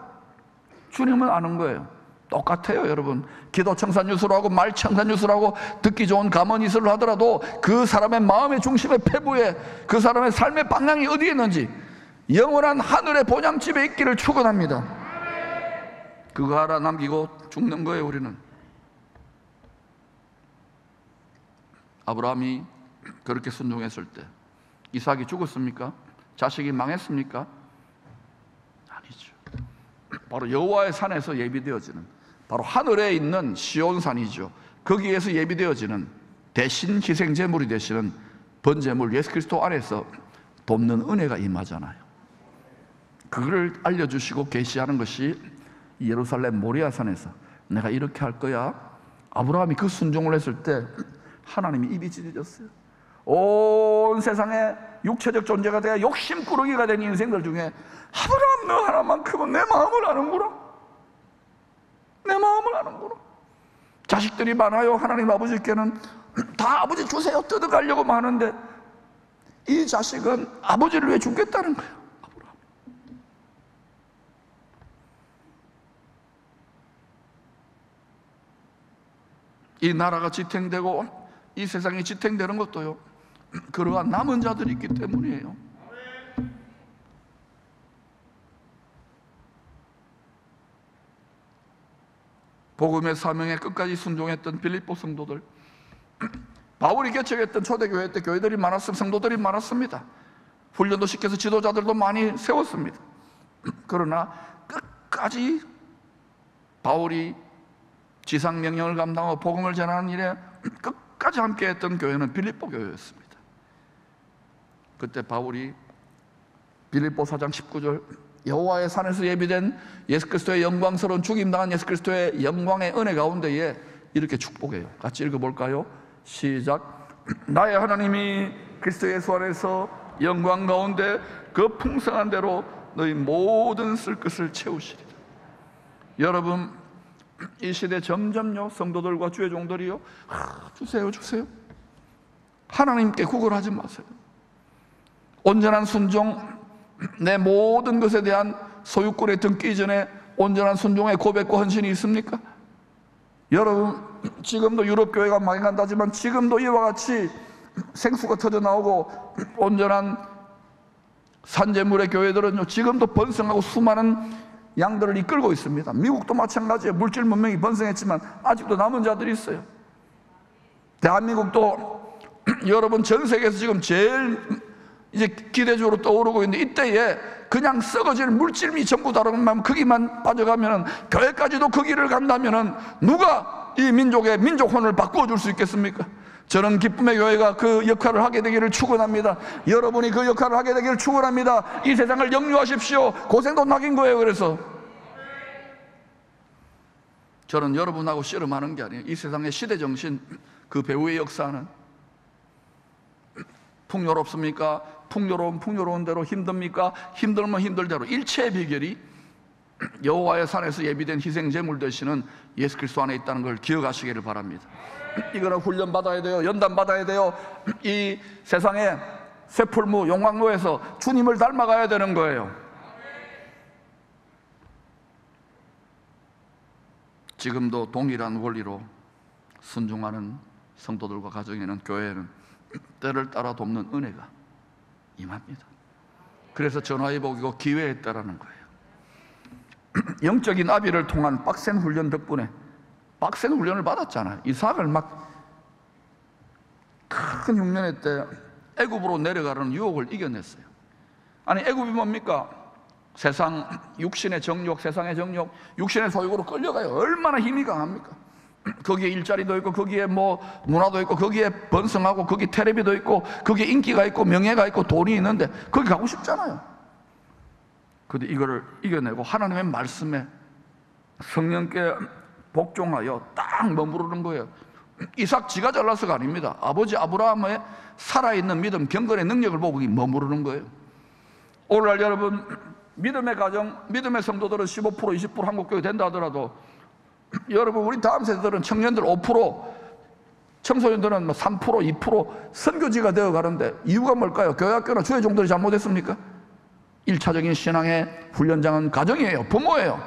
주님은 아는 거예요. 똑같아요. 여러분, 기도 청산유수로 하고 말 청산유수로 듣기 좋은 감언이슬을 하더라도 그 사람의 마음의 중심의 폐부에 그 사람의 삶의 방향이 어디에 있는지 영원한 하늘의 본향집에 있기를 축원합니다. 그거 하나 남기고 죽는 거예요. 우리는. 아브라함이 그렇게 순종했을 때 이삭이 죽었습니까? 자식이 망했습니까? 산이죠. 바로 여호와의 산에서 예비되어지는, 바로 하늘에 있는 시온산이죠. 거기에서 예비되어지는 대신 희생제물이 되시는 번제물 예수 그리스도 안에서 돕는 은혜가 임하잖아요. 그걸 알려주시고 계시하는 것이 예루살렘 모리아산에서 내가 이렇게 할 거야. 아브라함이 그 순종을 했을 때 하나님이 입이 찢어졌어요. 온 세상에 육체적 존재가 되어 욕심꾸러기가 된 인생들 중에 아브라함 너 하나만큼은 내 마음을 아는구나, 내 마음을 아는구나. 자식들이 많아요. 하나님 아버지께는 다 아버지 주세요 뜯어가려고 하는데 이 자식은 아버지를 위해 죽겠다는 거예요. 아브라함. 이 나라가 지탱되고 이 세상이 지탱되는 것도요, 그러한 남은 자들이 있기 때문이에요. 복음의 사명에 끝까지 순종했던 빌립보 성도들, 바울이 개척했던 초대교회 때 교회들이 많았으면 성도들이 많았습니다. 훈련도 시켜서 지도자들도 많이 세웠습니다. 그러나 끝까지 바울이 지상명령을 감당하고 복음을 전하는 일에 끝까지 함께했던 교회는 빌립보 교회였습니다. 그때 바울이 빌립보 4장 19절 여호와의 산에서 예비된 예수 그리스도의 영광스러운 죽임당한 예수 그리스도의 영광의 은혜 가운데에 이렇게 축복해요. 같이 읽어볼까요? 시작. 나의 하나님이 그리스도 예수 안에서 영광 가운데 그 풍성한 대로 너희 모든 쓸 것을 채우시리라. 여러분, 이 시대 점점요 성도들과 주의 종들이요, 주세요 주세요, 하나님께 구걸하지 마세요. 온전한 순종, 내 모든 것에 대한 소유권에 등기 이전에 온전한 순종의 고백과 헌신이 있습니까? 여러분, 지금도 유럽 교회가 망해간다지만 지금도 이와 같이 생수가 터져 나오고 온전한 산재물의 교회들은요 지금도 번성하고 수많은 양들을 이끌고 있습니다. 미국도 마찬가지예요. 물질 문명이 번성했지만 아직도 남은 자들이 있어요. 대한민국도 여러분 전 세계에서 지금 제일 이제 기대주로 떠오르고 있는데, 이때에 그냥 썩어지는 물질미 전부 다르면 거기만 빠져가면은, 교회까지도 그 길을 간다면은 누가 이 민족의 민족혼을 바꾸어 줄 수 있겠습니까? 저는 기쁨의 교회가 그 역할을 하게 되기를 축원합니다. 여러분이 그 역할을 하게 되기를 축원합니다. 이 세상을 영유하십시오. 고생도 낙인 거예요. 그래서 저는 여러분하고 씨름하는 게 아니에요. 이 세상의 시대정신, 그 배후의 역사는 풍요롭습니까? 풍요로운 대로 힘듭니까? 힘들면 힘들대로. 일체의 비결이 여호와의 산에서 예비된 희생제물 되시는 예수 그리스도 안에 있다는 걸 기억하시기를 바랍니다. 이거는 훈련받아야 돼요. 연단받아야 돼요. 이 세상의 쇠풀무 용광로에서 주님을 닮아가야 되는 거예요. 지금도 동일한 원리로 순종하는 성도들과 가정에는, 교회에는 때를 따라 돕는 은혜가 임합니다. 그래서 전화위복이고 기회에 따라는 거예요. 영적인 아비를 통한 빡센 훈련 덕분에 빡센 훈련을 받았잖아요. 이삭을 막 큰 흉년의 때 애굽으로 내려가는 유혹을 이겨냈어요. 아니 애굽이 뭡니까? 세상 육신의 정욕, 세상의 정욕, 육신의 소욕으로 끌려가요. 얼마나 힘이 강합니까? 거기에 일자리도 있고, 거기에 뭐 문화도 있고, 거기에 번성하고, 거기 텔레비도 있고, 거기에 인기가 있고, 명예가 있고, 돈이 있는데 거기 가고 싶잖아요. 그런데 이거를 이겨내고 하나님의 말씀에 성령께 복종하여 딱 머무르는 거예요. 이삭 지가 잘나서가 아닙니다. 아버지 아브라함의 살아있는 믿음, 경건의 능력을 보고 머무르는 거예요. 오늘날 여러분, 믿음의 가정, 믿음의 성도들은 15%, 20% 한국교회 된다 하더라도 여러분, 우리 다음 세대들은 청년들 5%, 청소년들은 3%, 2% 선교지가 되어 가는데 이유가 뭘까요? 교회학교나 주의 종들이 잘못했습니까? 1차적인 신앙의 훈련장은 가정이에요. 부모예요.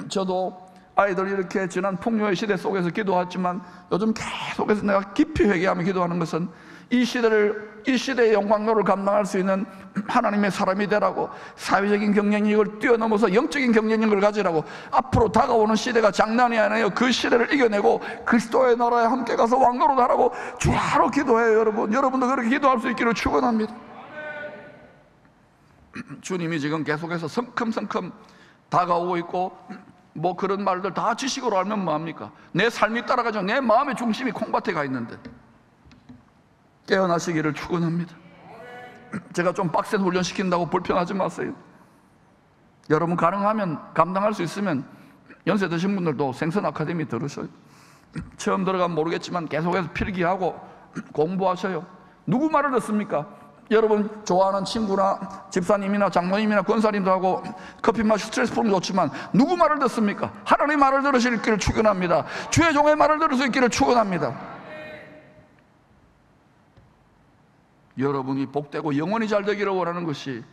저도 아이들 이렇게 지난 풍요의 시대 속에서 기도했지만 요즘 계속해서 내가 깊이 회개하며 기도하는 것은 이 시대의 영광로를 감당할 수 있는 하나님의 사람이 되라고, 사회적인 경쟁력을 뛰어넘어서 영적인 경쟁력을 가지라고. 앞으로 다가오는 시대가 장난이 아니에요. 그 시대를 이겨내고 그리스도의 나라에 함께 가서 왕노릇 하라고 주야로 기도해요. 여러분도 그렇게 기도할 수 있기를 축원합니다. 주님이 지금 계속해서 성큼성큼 다가오고 있고, 뭐 그런 말들 다 지식으로 알면 뭐합니까? 내 삶이 따라가죠. 내 마음의 중심이 콩밭에 가 있는데. 깨어나시기를 축원합니다. 제가 좀 빡센 훈련 시킨다고 불평하지 마세요. 여러분 가능하면, 감당할 수 있으면 연세 드신 분들도 생선 아카데미 들으셔요. 처음 들어가면 모르겠지만 계속해서 필기하고 공부하셔요. 누구 말을 듣습니까? 여러분 좋아하는 친구나 집사님이나 장모님이나 권사님들하고 커피 마시고 스트레스 푸는 게 좋지만 누구 말을 듣습니까? 하나님 말을 들으실 길을 축원합니다. 주의 종의 말을 들을 수 있기를 축원합니다. 여러분이 복되고 영원히 잘 되기를 원하는 것이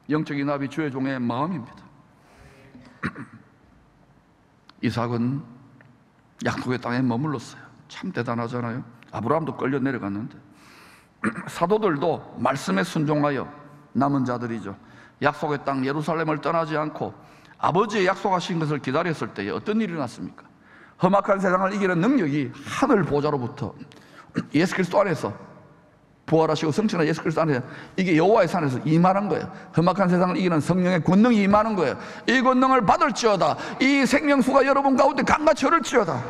영적인 아비 주의 종의 마음입니다. 이삭은 약속의 땅에 머물렀어요. 참 대단하잖아요. 아브라함도 끌려 내려갔는데, 사도들도 말씀에 순종하여 남은 자들이죠. 약속의 땅 예루살렘을 떠나지 않고 아버지의 약속하신 것을 기다렸을 때에 어떤 일이 일어났습니까? 험악한 세상을 이기는 능력이 하늘 보좌로부터 예수 그리스도 안에서, 부활하시고 성취한 예수 그리스도 안에서, 이게 여호와의 산에서 임하는 거예요. 험악한 세상을 이기는 성령의 권능이 임하는 거예요. 이 권능을 받을지어다. 이 생명수가 여러분 가운데 강같이 흐를지어다.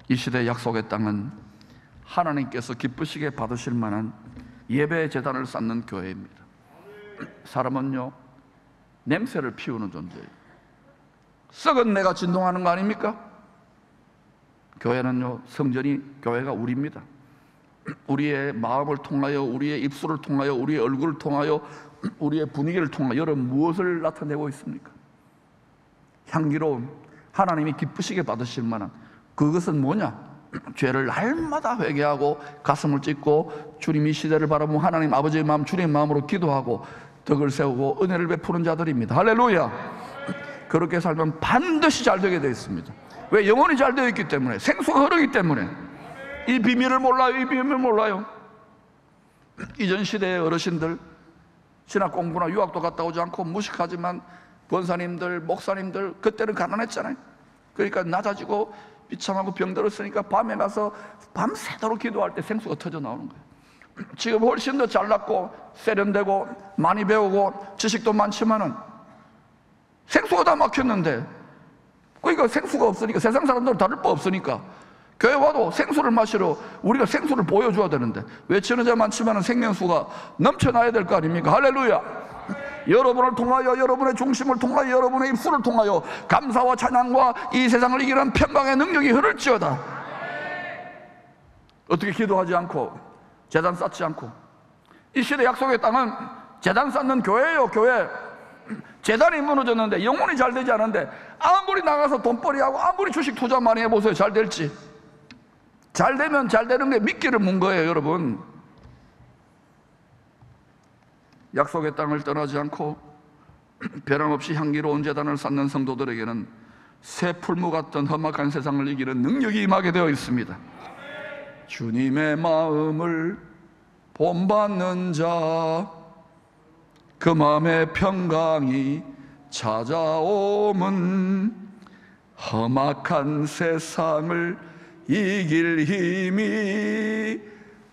이 시대의 약속의 땅은 하나님께서 기쁘시게 받으실 만한 예배의 제단을 쌓는 교회입니다. 사람은요, 냄새를 피우는 존재예요. 썩은 내가 진동하는 거 아닙니까? 교회는요, 성전이, 교회가 우리입니다. 우리의 마음을 통하여, 우리의 입술을 통하여, 우리의 얼굴을 통하여, 우리의 분위기를 통하여 여러분 무엇을 나타내고 있습니까? 향기로운, 하나님이 기쁘시게 받으실 만한, 그것은 뭐냐? 죄를 날마다 회개하고 가슴을 찢고 주님 이 시대를 바라보면 하나님 아버지의 마음, 주님의 마음으로 기도하고 덕을 세우고 은혜를 베푸는 자들입니다. 할렐루야. 그렇게 살면 반드시 잘 되게 되어 있습니다. 왜? 영혼이 잘 되어 있기 때문에, 생수가 흐르기 때문에. 이 비밀을 몰라요. 이 비밀을 몰라요. 이전 시대의 어르신들, 신학 공부나 유학도 갔다 오지 않고 무식하지만 권사님들, 목사님들 그때는 가난했잖아요. 그러니까 낮아지고 비참하고 병들었으니까 밤에 가서 밤새도록 기도할 때 생수가 터져 나오는 거예요. 지금 훨씬 더 잘났고 세련되고 많이 배우고 지식도 많지만은 생수가 다 막혔는데, 그러니까 생수가 없으니까, 세상 사람들은 다를 바 없으니까 교회 와도 생수를 마시러 우리가 생수를 보여줘야 되는데, 외치는 자 많지만은 생명수가 넘쳐나야 될 거 아닙니까? 할렐루야. 여러분을 통하여, 여러분의 중심을 통하여, 여러분의 입술을 통하여 감사와 찬양과 이 세상을 이기는 평강의 능력이 흐를지어다. 어떻게 기도하지 않고 제단 쌓지 않고. 이 시대 약속의 땅은 제단 쌓는 교회예요. 교회. 제단이 무너졌는데, 영혼이 잘 되지 않은데 아무리 나가서 돈벌이하고 아무리 주식 투자 많이 해보세요. 잘 될지. 잘 되면 잘 되는 게 미끼를 문 거예요. 여러분, 약속의 땅을 떠나지 않고 변함없이 향기로운 제단을 쌓는 성도들에게는 새 풀무 같던 험악한 세상을 이기는 능력이 임하게 되어 있습니다. 주님의 마음을 본받는 자, 그 마음의 평강이 찾아오면 험악한 세상을 이길 힘이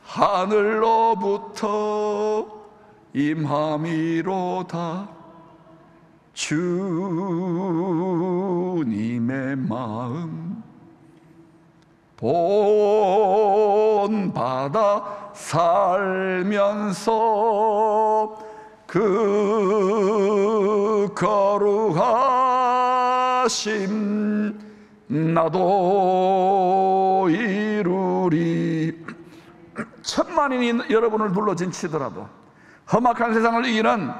하늘로부터 임함이로다. 주님의 마음 본받아 살면서 그 거룩하심 나도 이루리. 천만인이 여러분을 둘러진치더라도 험악한 세상을 이기는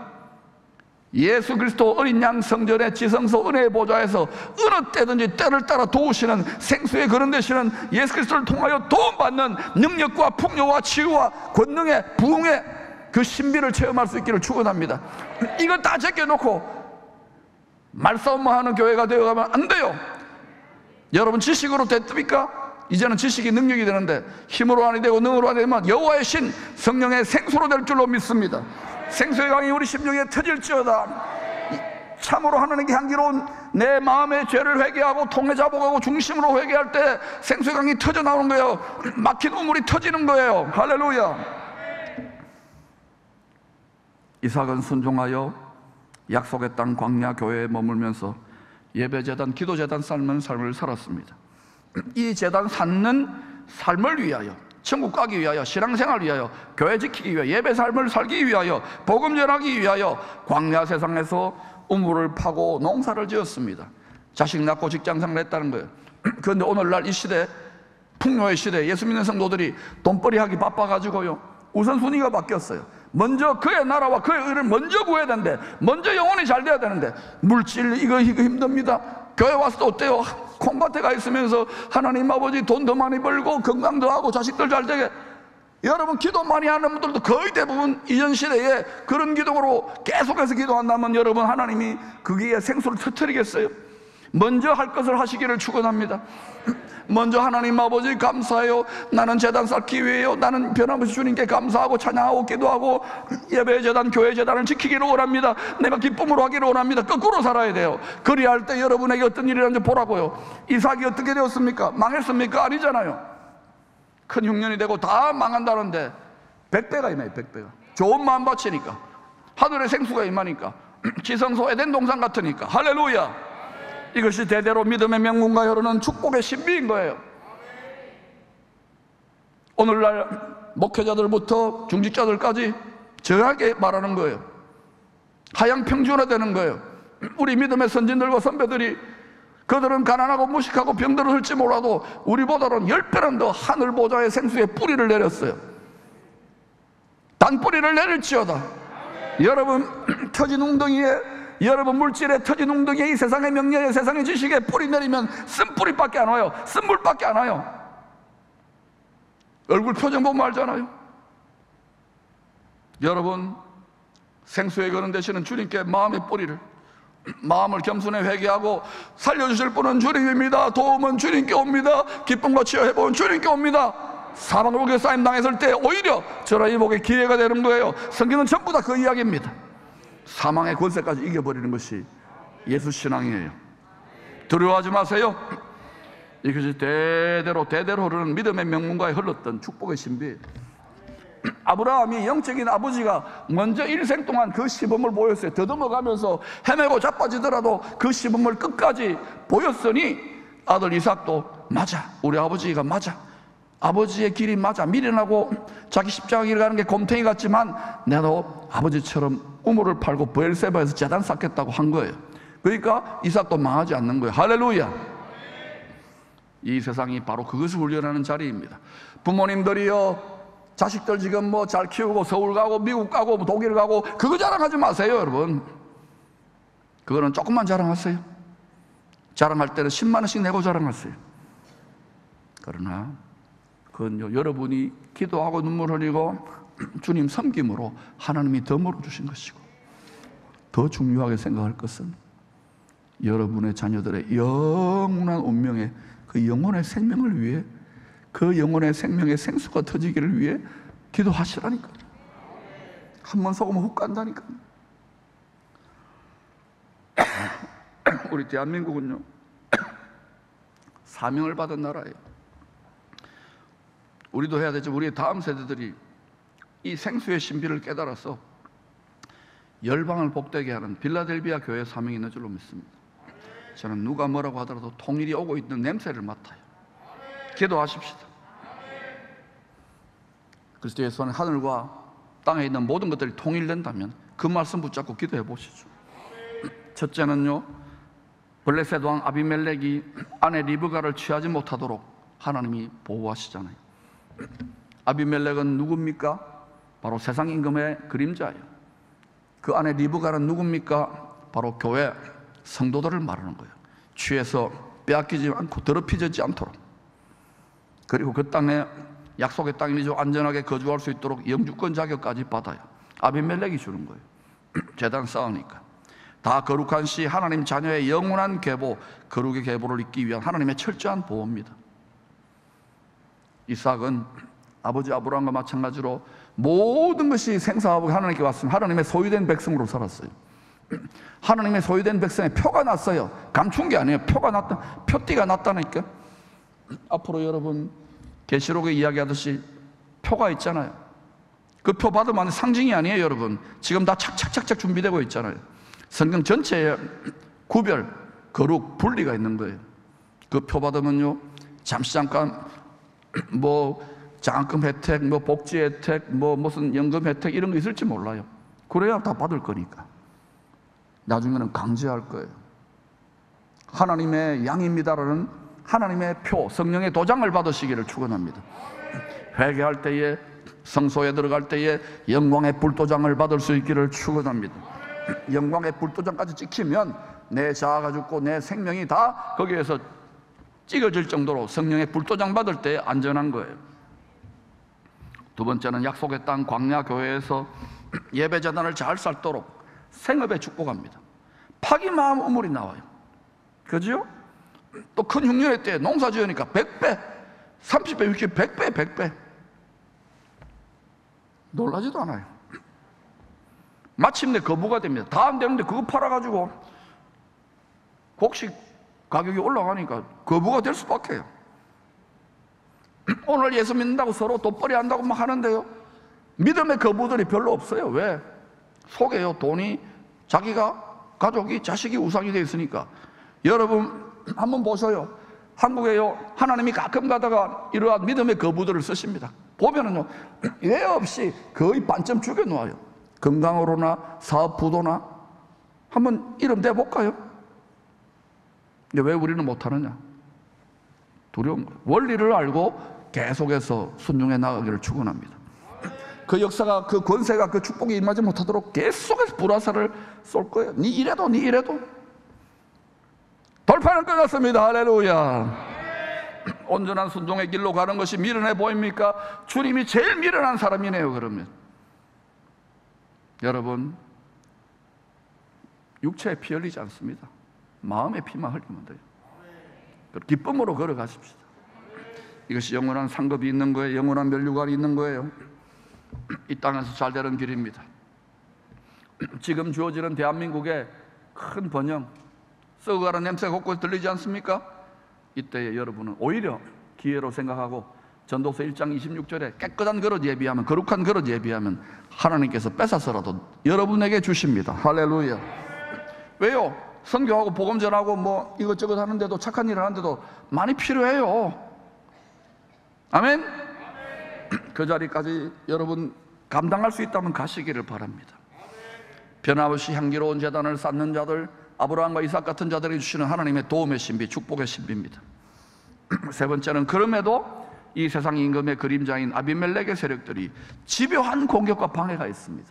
예수 그리스도 어린 양 성전의 지성소 은혜의 보좌에서 어느 때든지 때를 따라 도우시는 생수의 그런 되시는 예수 그리스도를 통하여 도움받는 능력과 풍요와 치유와 권능의 부흥의 그 신비를 체험할 수 있기를 축원합니다. 이거 다 제껴놓고 말싸움만 하는 교회가 되어가면 안 돼요. 여러분 지식으로 됐습니까? 이제는 지식이 능력이 되는데 힘으로 안 되고 능으로 안 되면 여호와의 신 성령의 생수로 될 줄로 믿습니다. 생수의 강이 우리 심령에 터질지어다. 참으로 하나님께 향기로운 내 마음의 죄를 회개하고 통해 자복하고 중심으로 회개할 때 생수의 강이 터져 나오는 거예요. 막힌 우물이 터지는 거예요. 할렐루야. 이삭은 순종하여 약속의 땅 광야 교회에 머물면서 예배제단, 기도제단 쌓는 삶을 살았습니다. 이 제단 쌓는 삶을 위하여, 천국 가기 위하여, 신앙생활을 위하여, 교회 지키기 위하여, 예배 삶을 살기 위하여, 복음 전하기 위하여 광야 세상에서 우물을 파고 농사를 지었습니다. 자식 낳고 직장생활을 했다는 거예요. 그런데 오늘날 이 시대, 풍요의 시대, 예수 믿는 성도들이 돈벌이 하기 바빠가지고요, 우선순위가 바뀌었어요. 먼저 그의 나라와 그의 의를 먼저 구해야 되는데, 먼저 영혼이 잘 돼야 되는데, 물질 이거 힘듭니다. 교회 와서 또 어때요? 콩밭에 가 있으면서 하나님 아버지 돈 더 많이 벌고 건강도 하고 자식들 잘 되게. 여러분, 기도 많이 하는 분들도 거의 대부분 이전 시대에 그런 기도로 계속해서 기도한다면 여러분, 하나님이 거기에 생수를 터뜨리겠어요? 먼저 할 것을 하시기를 축원합니다. 먼저 하나님 아버지 감사해요. 나는 제단 쌓기 위해요. 나는 변함없이 주님께 감사하고 찬양하고 기도하고 예배 제단, 교회 제단을 지키기를 원합니다. 내가 기쁨으로 하기를 원합니다. 거꾸로 살아야 돼요. 그리할 때 여러분에게 어떤 일이 일어났는지 보라고요. 이삭이 어떻게 되었습니까? 망했습니까? 아니잖아요. 큰 흉년이 되고 다 망한다는데 100배가 임해요. 100배가. 좋은 마음 바치니까, 하늘의 생수가 임하니까, 지성소 에덴 동산 같으니까. 할렐루야. 이것이 대대로 믿음의 명문가 흐르는 축복의 신비인 거예요. 오늘날 목회자들부터 중직자들까지 정확하게 말하는 거예요. 하향평준화되는 거예요. 우리 믿음의 선진들과 선배들이, 그들은 가난하고 무식하고 병들어 할지 몰라도 우리보다는 10배는 더 하늘 보좌의 생수에 뿌리를 내렸어요. 땅뿌리를 내릴지어다. 여러분, 터진 웅덩이에, 여러분 물질에 터진 웅덩이에, 이 세상의 명예에, 세상의 지식에 뿌리 내리면 쓴뿌리밖에 안 와요. 쓴물밖에 안 와요. 얼굴 표정 보면 알잖아요. 여러분, 생수에 거는 되시는 주님께 마음의 뿌리를, 마음을 겸손히 회개하고, 살려주실 분은 주님입니다. 도움은 주님께 옵니다. 기쁨과 치유 회복은 주님께 옵니다. 사망의 목에 쌓임 당했을 때 오히려 저라의 목에 기회가 되는 거예요. 성경은 전부 다 그 이야기입니다. 사망의 권세까지 이겨버리는 것이 예수 신앙이에요. 두려워하지 마세요. 이것이 대대로 흐르는 믿음의 명문가에 흘렀던 축복의 신비예요. 아브라함이 영적인 아버지가 먼저 일생 동안 그 시범을 보였어요. 더듬어가면서 헤매고 자빠지더라도 그 시범을 끝까지 보였으니 아들 이삭도 맞아, 우리 아버지가 맞아, 아버지의 길이 맞아, 미련하고 자기 십자가 길을 가는 게 곰탱이 같지만 나도 아버지처럼 우물을 팔고 브엘세바에서 제단 쌓겠다고 한 거예요. 그러니까 이삭도 망하지 않는 거예요. 할렐루야. 이 세상이 바로 그것을 훈련하는 자리입니다. 부모님들이요, 자식들 지금 뭐 잘 키우고 서울 가고 미국 가고 독일 가고 그거 자랑하지 마세요. 여러분, 그거는 조금만 자랑하세요. 자랑할 때는 10만 원씩 내고 자랑하세요. 그러나 그건요, 여러분이 기도하고 눈물 흘리고 주님 섬김으로 하나님이 더 물어주신 것이고, 더 중요하게 생각할 것은 여러분의 자녀들의 영원한 운명에, 그 영혼의 생명을 위해, 그 영혼의 생명의 생수가 터지기를 위해 기도하시라니까. 한번 속으면 훅 간다니까. 우리 대한민국은요, 사명을 받은 나라예요. 우리도 해야 되죠. 우리의 다음 세대들이 이 생수의 신비를 깨달아서 열방을 복되게 하는 빌라델비아 교회의 사명이 있는 줄로 믿습니다. 저는 누가 뭐라고 하더라도 통일이 오고 있는 냄새를 맡아요. 기도하십시다. 그리스도 예수 안에 하늘과 땅에 있는 모든 것들이 통일된다면 그 말씀 붙잡고 기도해 보시죠. 첫째는요, 블레셋 왕 아비멜렉이 아내 리브가를 취하지 못하도록 하나님이 보호하시잖아요. 아비멜렉은 누굽니까? 바로 세상 임금의 그림자예요. 그 아내 리브가는 누굽니까? 바로 교회 성도들을 말하는 거예요. 취해서 빼앗기지 않고 더럽히지 않도록, 그리고 그 땅에, 약속의 땅이죠, 안전하게 거주할 수 있도록 영주권 자격까지 받아요. 아비멜렉이 주는 거예요. 제단 쌓으니까. 다 거룩한 시, 하나님 자녀의 영원한 계보, 거룩의 계보를 잇기 위한 하나님의 철저한 보호입니다. 이삭은 아버지 아브라함과 마찬가지로 모든 것이 생사하고 하나님께 왔으면 하나님의 소유된 백성으로 살았어요. 하나님의 소유된 백성의 표가 났어요. 감춘 게 아니에요. 표가 났다, 표띠가 났다니까. 앞으로 여러분 계시록에 이야기하듯이 표가 있잖아요. 그 표 받으면 상징이 아니에요, 여러분. 지금 다 착착착착 준비되고 있잖아요. 성경 전체에 구별, 거룩, 분리가 있는 거예요. 그 표 받으면요, 잠시 잠깐 뭐 장학금 혜택, 뭐 복지 혜택, 뭐 무슨 연금 혜택 이런 거 있을지 몰라요. 그래야 다 받을 거니까. 나중에는 강제할 거예요. 하나님의 양입니다라는 하나님의 표, 성령의 도장을 받으시기를 축원합니다. 회개할 때에, 성소에 들어갈 때에 영광의 불도장을 받을 수 있기를 축원합니다. 영광의 불도장까지 찍히면 내 자아가 죽고 내 생명이 다 거기에서 찍어질 정도로 성령의 불도장 받을 때 안전한 거예요. 두 번째는 약속의 땅 광야 교회에서 예배재단을 잘 쌓도록 생업에 축복합니다. 파기 마음 우물이 나와요. 그죠? 또 큰 흉년의 때에 농사 지으니까 100배, 30배, 60배, 100배, 100배. 놀라지도 않아요. 마침내 거부가 됩니다. 다 안 되는데 그거 팔아가지고 곡식 가격이 올라가니까 거부가 될 수밖에 해요. 오늘 예수 믿는다고 서로 돈벌이 한다고 막 하는데요, 믿음의 거부들이 별로 없어요. 왜? 속에요, 돈이, 자기가, 가족이, 자식이 우상이 되어 있으니까. 여러분 한번 보셔요. 한국에요, 하나님이 가끔 가다가 이러한 믿음의 거부들을 쓰십니다. 보면은요, 예 없이 거의 반쯤 죽여놓아요. 건강으로나 사업 부도나. 한번 이름 대볼까요? 근데 왜 우리는 못하느냐? 두려운 거예요. 원리를 알고 계속해서 순종해 나가기를 축원합니다. 그 역사가, 그 권세가, 그 축복이 임하지 못하도록 계속해서 불화살을 쏠 거예요. 니 이래도 니 이래도. 돌파는 끝났습니다. 할렐루야. 온전한 순종의 길로 가는 것이 미련해 보입니까? 주님이 제일 미련한 사람이네요. 그러면 여러분, 육체에 피 흘리지 않습니다. 마음의 피만 흘리면 돼요. 기쁨으로 걸어가십시다. 이것이 영원한 상급이 있는 거예요. 영원한 면류관이 있는 거예요. 이 땅에서 잘 되는 길입니다. 지금 주어지는 대한민국의 큰 번영, 썩어가는 냄새가 곳곳에 들리지 않습니까? 이때에 여러분은 오히려 기회로 생각하고 전도서 1장 26절에 깨끗한 그릇 예비하면, 거룩한 그릇 예비하면 하나님께서 뺏어서라도 여러분에게 주십니다. 할렐루야. 왜요? 선교하고 복음 전하고 뭐 이것저것 하는데도, 착한 일을 하는데도 많이 필요해요. 아멘? 그 자리까지 여러분 감당할 수 있다면 가시기를 바랍니다. 변함없이 향기로운 제단을 쌓는 자들, 아브라함과 이삭 같은 자들에게 주시는 하나님의 도움의 신비, 축복의 신비입니다. 세 번째는, 그럼에도 이 세상 임금의 그림자인 아비멜렉의 세력들이 집요한 공격과 방해가 있습니다.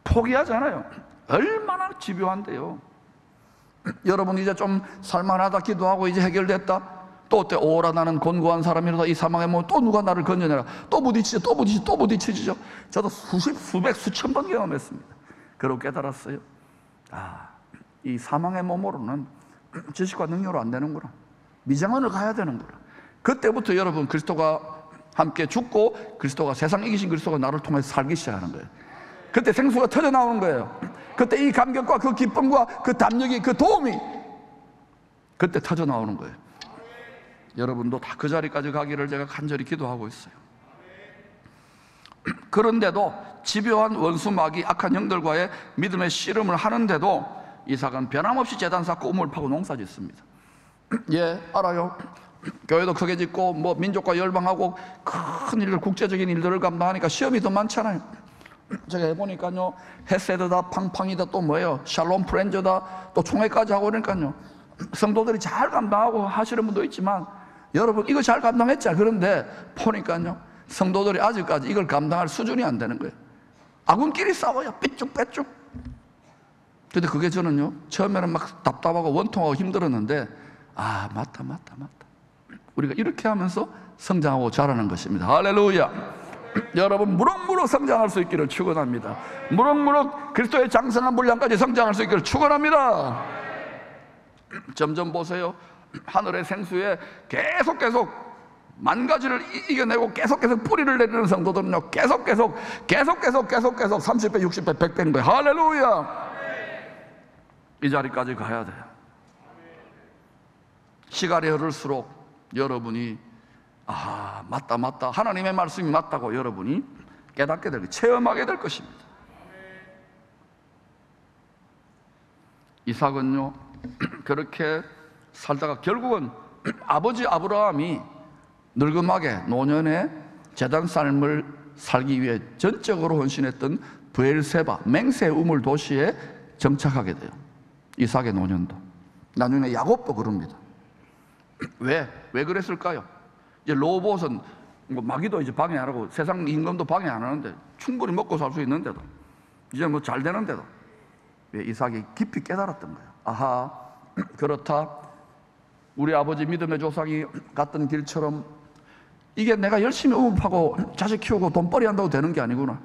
포기하잖아요. 얼마나 집요한데요. 여러분 이제 좀 살만하다 기도하고 이제 해결됐다, 또 어때? 오라 나는 곤고한 사람이라서 이 사망에 뭐 또 누가 나를 건져내라. 또 부딪히죠, 또 부딪히죠, 또 부딪히죠. 저도 수백, 수천 번 경험했습니다. 그러고 깨달았어요. 이 사망의 몸으로는 지식과 능력으로 안 되는구나. 미장원을 가야 되는구나. 그때부터 여러분 그리스도가 함께 죽고, 그리스도가, 세상 이기신 그리스도가 나를 통해서 살기 시작하는 거예요. 그때 생수가 터져 나오는 거예요. 그때 이 감격과 그 기쁨과 그 담력이, 그 도움이 그때 터져 나오는 거예요. 여러분도 다 그 자리까지 가기를 제가 간절히 기도하고 있어요. 그런데도 집요한 원수 마귀, 악한 영들과의 믿음의 씨름을 하는데도 이삭은 변함없이 제단 쌓고 우물 파고 농사 짓습니다. 예, 알아요. 교회도 크게 짓고 뭐 민족과 열방하고 큰 일들, 국제적인 일들을 감당하니까 시험이 더 많잖아요. 제가 해보니까요, 헤세드다, 팡팡이다, 또 뭐예요, 샬롬 프렌즈다, 또 총회까지 하고 그러니까요, 성도들이 잘 감당하고 하시는 분도 있지만, 여러분 이거 잘 감당했죠. 그런데 보니까요, 성도들이 아직까지 이걸 감당할 수준이 안 되는 거예요. 아군끼리 싸워요. 삐쭉빼쭉. 근데 그게 저는요, 처음에는 막 답답하고 원통하고 힘들었는데, 맞다. 우리가 이렇게 하면서 성장하고 자라는 것입니다. 할렐루야. 여러분 무럭무럭 성장할 수 있기를 축원합니다. 무럭무럭 그리스도의 장성한 분량까지 성장할 수 있기를 축원합니다. 점점 보세요. 하늘의 생수에 계속 만 가지를 이겨내고 계속 뿌리를 내리는 성도들은요, 계속 30배, 60배, 100배인 거예요. 할렐루야. 이 자리까지 가야 돼요. 시간이 흐를수록 여러분이 맞다 하나님의 말씀이 맞다고 여러분이 깨닫게 될, 체험하게 될 것입니다. 이삭은요 그렇게 살다가 결국은 아버지 아브라함이 늙음하게 노년에 제단 삶을 살기 위해 전적으로 헌신했던 브엘세바 맹세 우물 도시에 정착하게 돼요. 이삭의 노년도. 나중에 야곱도 그럽니다. 왜 그랬을까요? 이제 로봇은 뭐 마귀도 이제 방해 안 하고 세상 임금도 방해 안 하는데 충분히 먹고 살 수 있는데도 이제 뭐 잘 되는데도 왜 이삭이 깊이 깨달았던 거예요. 아하, 그렇다. 우리 아버지 믿음의 조상이 갔던 길처럼 이게 내가 열심히 우업하고 자식 키우고 돈벌이 한다고 되는 게 아니구나.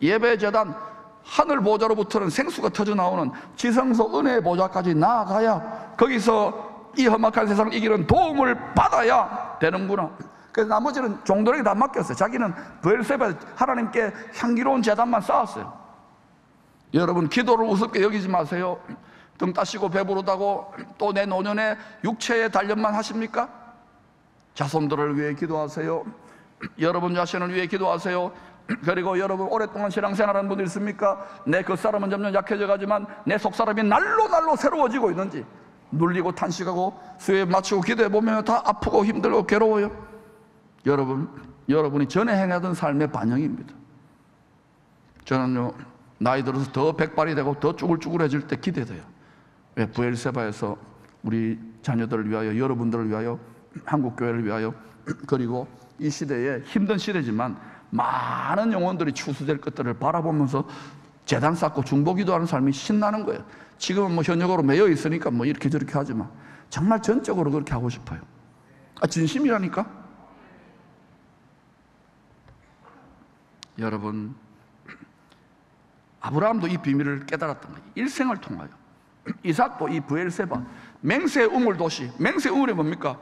예배재단 하늘 보좌로부터는 생수가 터져 나오는 지성소 은혜의 보좌까지 나아가야 거기서 이 험악한 세상을 이기는 도움을 받아야 되는구나. 그래서 나머지는 종들에게 다 맡겼어요. 자기는 브엘세바 하나님께 향기로운 제단만 쌓았어요. 여러분, 기도를 우습게 여기지 마세요. 등 따시고 배부르다고 또 내 노년에 육체의 단련만 하십니까? 자손들을 위해 기도하세요. 여러분 자신을 위해 기도하세요. 그리고 여러분 오랫동안 신앙생활하는 분들 있습니까? 내 겉사람은 점점 약해져 가지만 내 속사람이 날로 새로워지고 있는지 눌리고 탄식하고 수요에 맞추고 기도해 보면 다 아프고 힘들고 괴로워요. 여러분이 전에 행하던 삶의 반영입니다. 저는요 나이 들어서 더 백발이 되고 더 쭈글쭈글해질 때 기대돼요. 왜? 브엘세바에서 우리 자녀들을 위하여, 여러분들을 위하여, 한국교회를 위하여, 그리고 이 시대에 힘든 시대지만 많은 영혼들이 추수될 것들을 바라보면서 제단 쌓고 중보기도하는 삶이 신나는 거예요. 지금은 뭐 현역으로 매여 있으니까 뭐 이렇게 저렇게 하지만 정말 전적으로 그렇게 하고 싶어요. 진심이라니까. 여러분, 아브라함도 이 비밀을 깨달았던 거예요. 일생을 통하여. 이삭도 이 브엘세바 맹세 우물 도시, 맹세 우물이 뭡니까?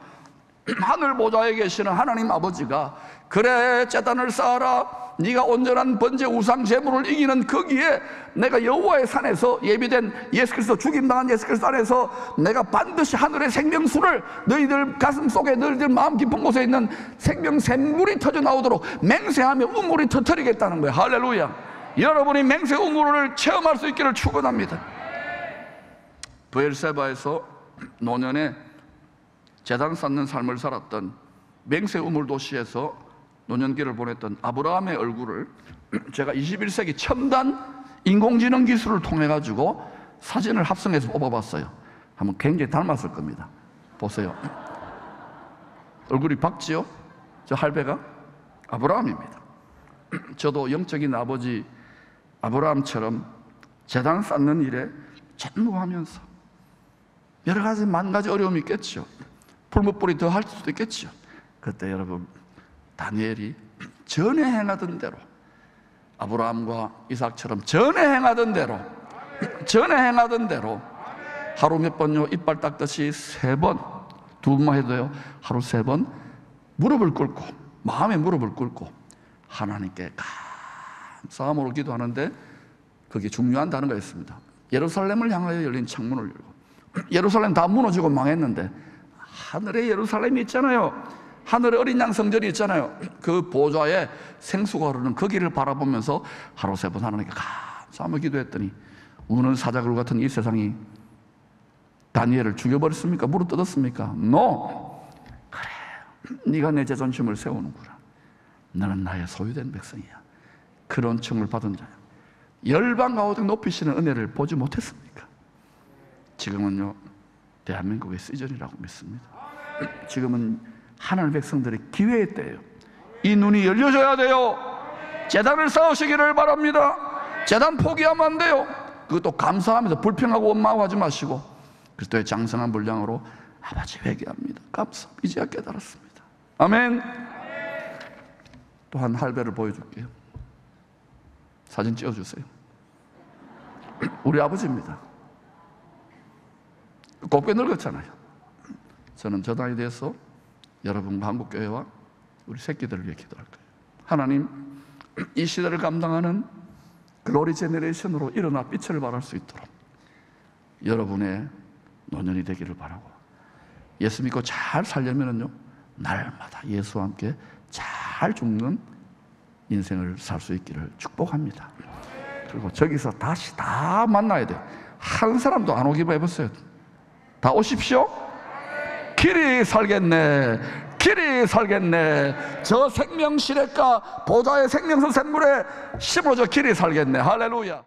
하늘 보좌에 계시는 하나님 아버지가 그래 제단을 쌓아라, 네가 온전한 번제 우상 제물을 이기는 거기에 내가 여호와의 산에서 예비된 예수 그리스도 죽임당한 예수 그리스도 안에서 내가 반드시 하늘의 생명수를 너희들 가슴 속에 너희들 마음 깊은 곳에 있는 생명 샘물이 터져 나오도록 맹세하며 우물이 터뜨리겠다는 거예요. 할렐루야. 여러분이 맹세 우물을 체험할 수 있기를 축원합니다. 브엘세바에서 노년에 제단 쌓는 삶을 살았던 맹세 우물 도시에서 노년기를 보냈던 아브라함의 얼굴을 제가 21세기 첨단 인공지능 기술을 통해 가지고 사진을 합성해서 뽑아봤어요. 한번 굉장히 닮았을 겁니다. 보세요. 얼굴이 박지요? 저 할배가 아브라함입니다. 저도 영적인 아버지 아브라함처럼 제단 쌓는 일에 전무하면서 여러 가지 만 가지 어려움이 있겠죠. 풀무불이 더 할 수도 있겠죠. 그때 여러분 다니엘이 전에 행하던 대로 아브라함과 이삭처럼 전에 행하던 대로 하루 몇 번요 이빨 닦듯이 3번, 2번만 해도 돼요. 하루 3번 무릎을 꿇고 마음에 무릎을 꿇고 하나님께 감사함으로 기도하는데 그게 중요한 단어가 있습니다. 예루살렘을 향하여 열린 창문을 열고 예루살렘 다 무너지고 망했는데 하늘에 예루살렘이 있잖아요. 하늘에 어린 양 성전이 있잖아요. 그 보좌에 생수가 흐르는 거기를 바라보면서 하루 3번 하나님께 감사하며 기도했더니 우는 사자굴 같은 이 세상이 다니엘을 죽여버렸습니까? 무릎 뜯었습니까? No. 그래, 네가 내 자존심을 세우는구나. 너는 나의 소유된 백성이야. 그런 칭을 받은 자야. 열방 가운데 높이시는 은혜를 보지 못했습니까? 지금은요 대한민국의 시즌이라고 믿습니다. 지금은 하나님 백성들의 기회의 때예요. 이 눈이 열려져야 돼요. 제단을 쌓으시기를 바랍니다. 제단 포기하면 안 돼요. 그것도 감사하면서 불평하고 원망하지 마시고 그리스도의 장성한 분량으로 아버지 회개합니다. 감사. 이제야 깨달았습니다. 아멘. 또 한 할배를 보여줄게요. 사진 찍어주세요. 우리 아버지입니다. 곱게 늙었잖아요. 저는 저 나이 돼서 여러분과 한국교회와 우리 새끼들을 위해 기도할 거예요. 하나님, 이 시대를 감당하는 글로리 제너레이션으로 일어나 빛을 발할 수 있도록 여러분의 노년이 되기를 바라고, 예수 믿고 잘 살려면요 날마다 예수와 함께 잘 죽는 인생을 살 수 있기를 축복합니다. 그리고 저기서 다시 다 만나야 돼요. 한 사람도 안 오기만 해보세요. 다 오십시오. 길이 살겠네, 길이 살겠네. 저 생명시냇가 보좌의 생명수 샘물에 심어져 길이 살겠네. 할렐루야.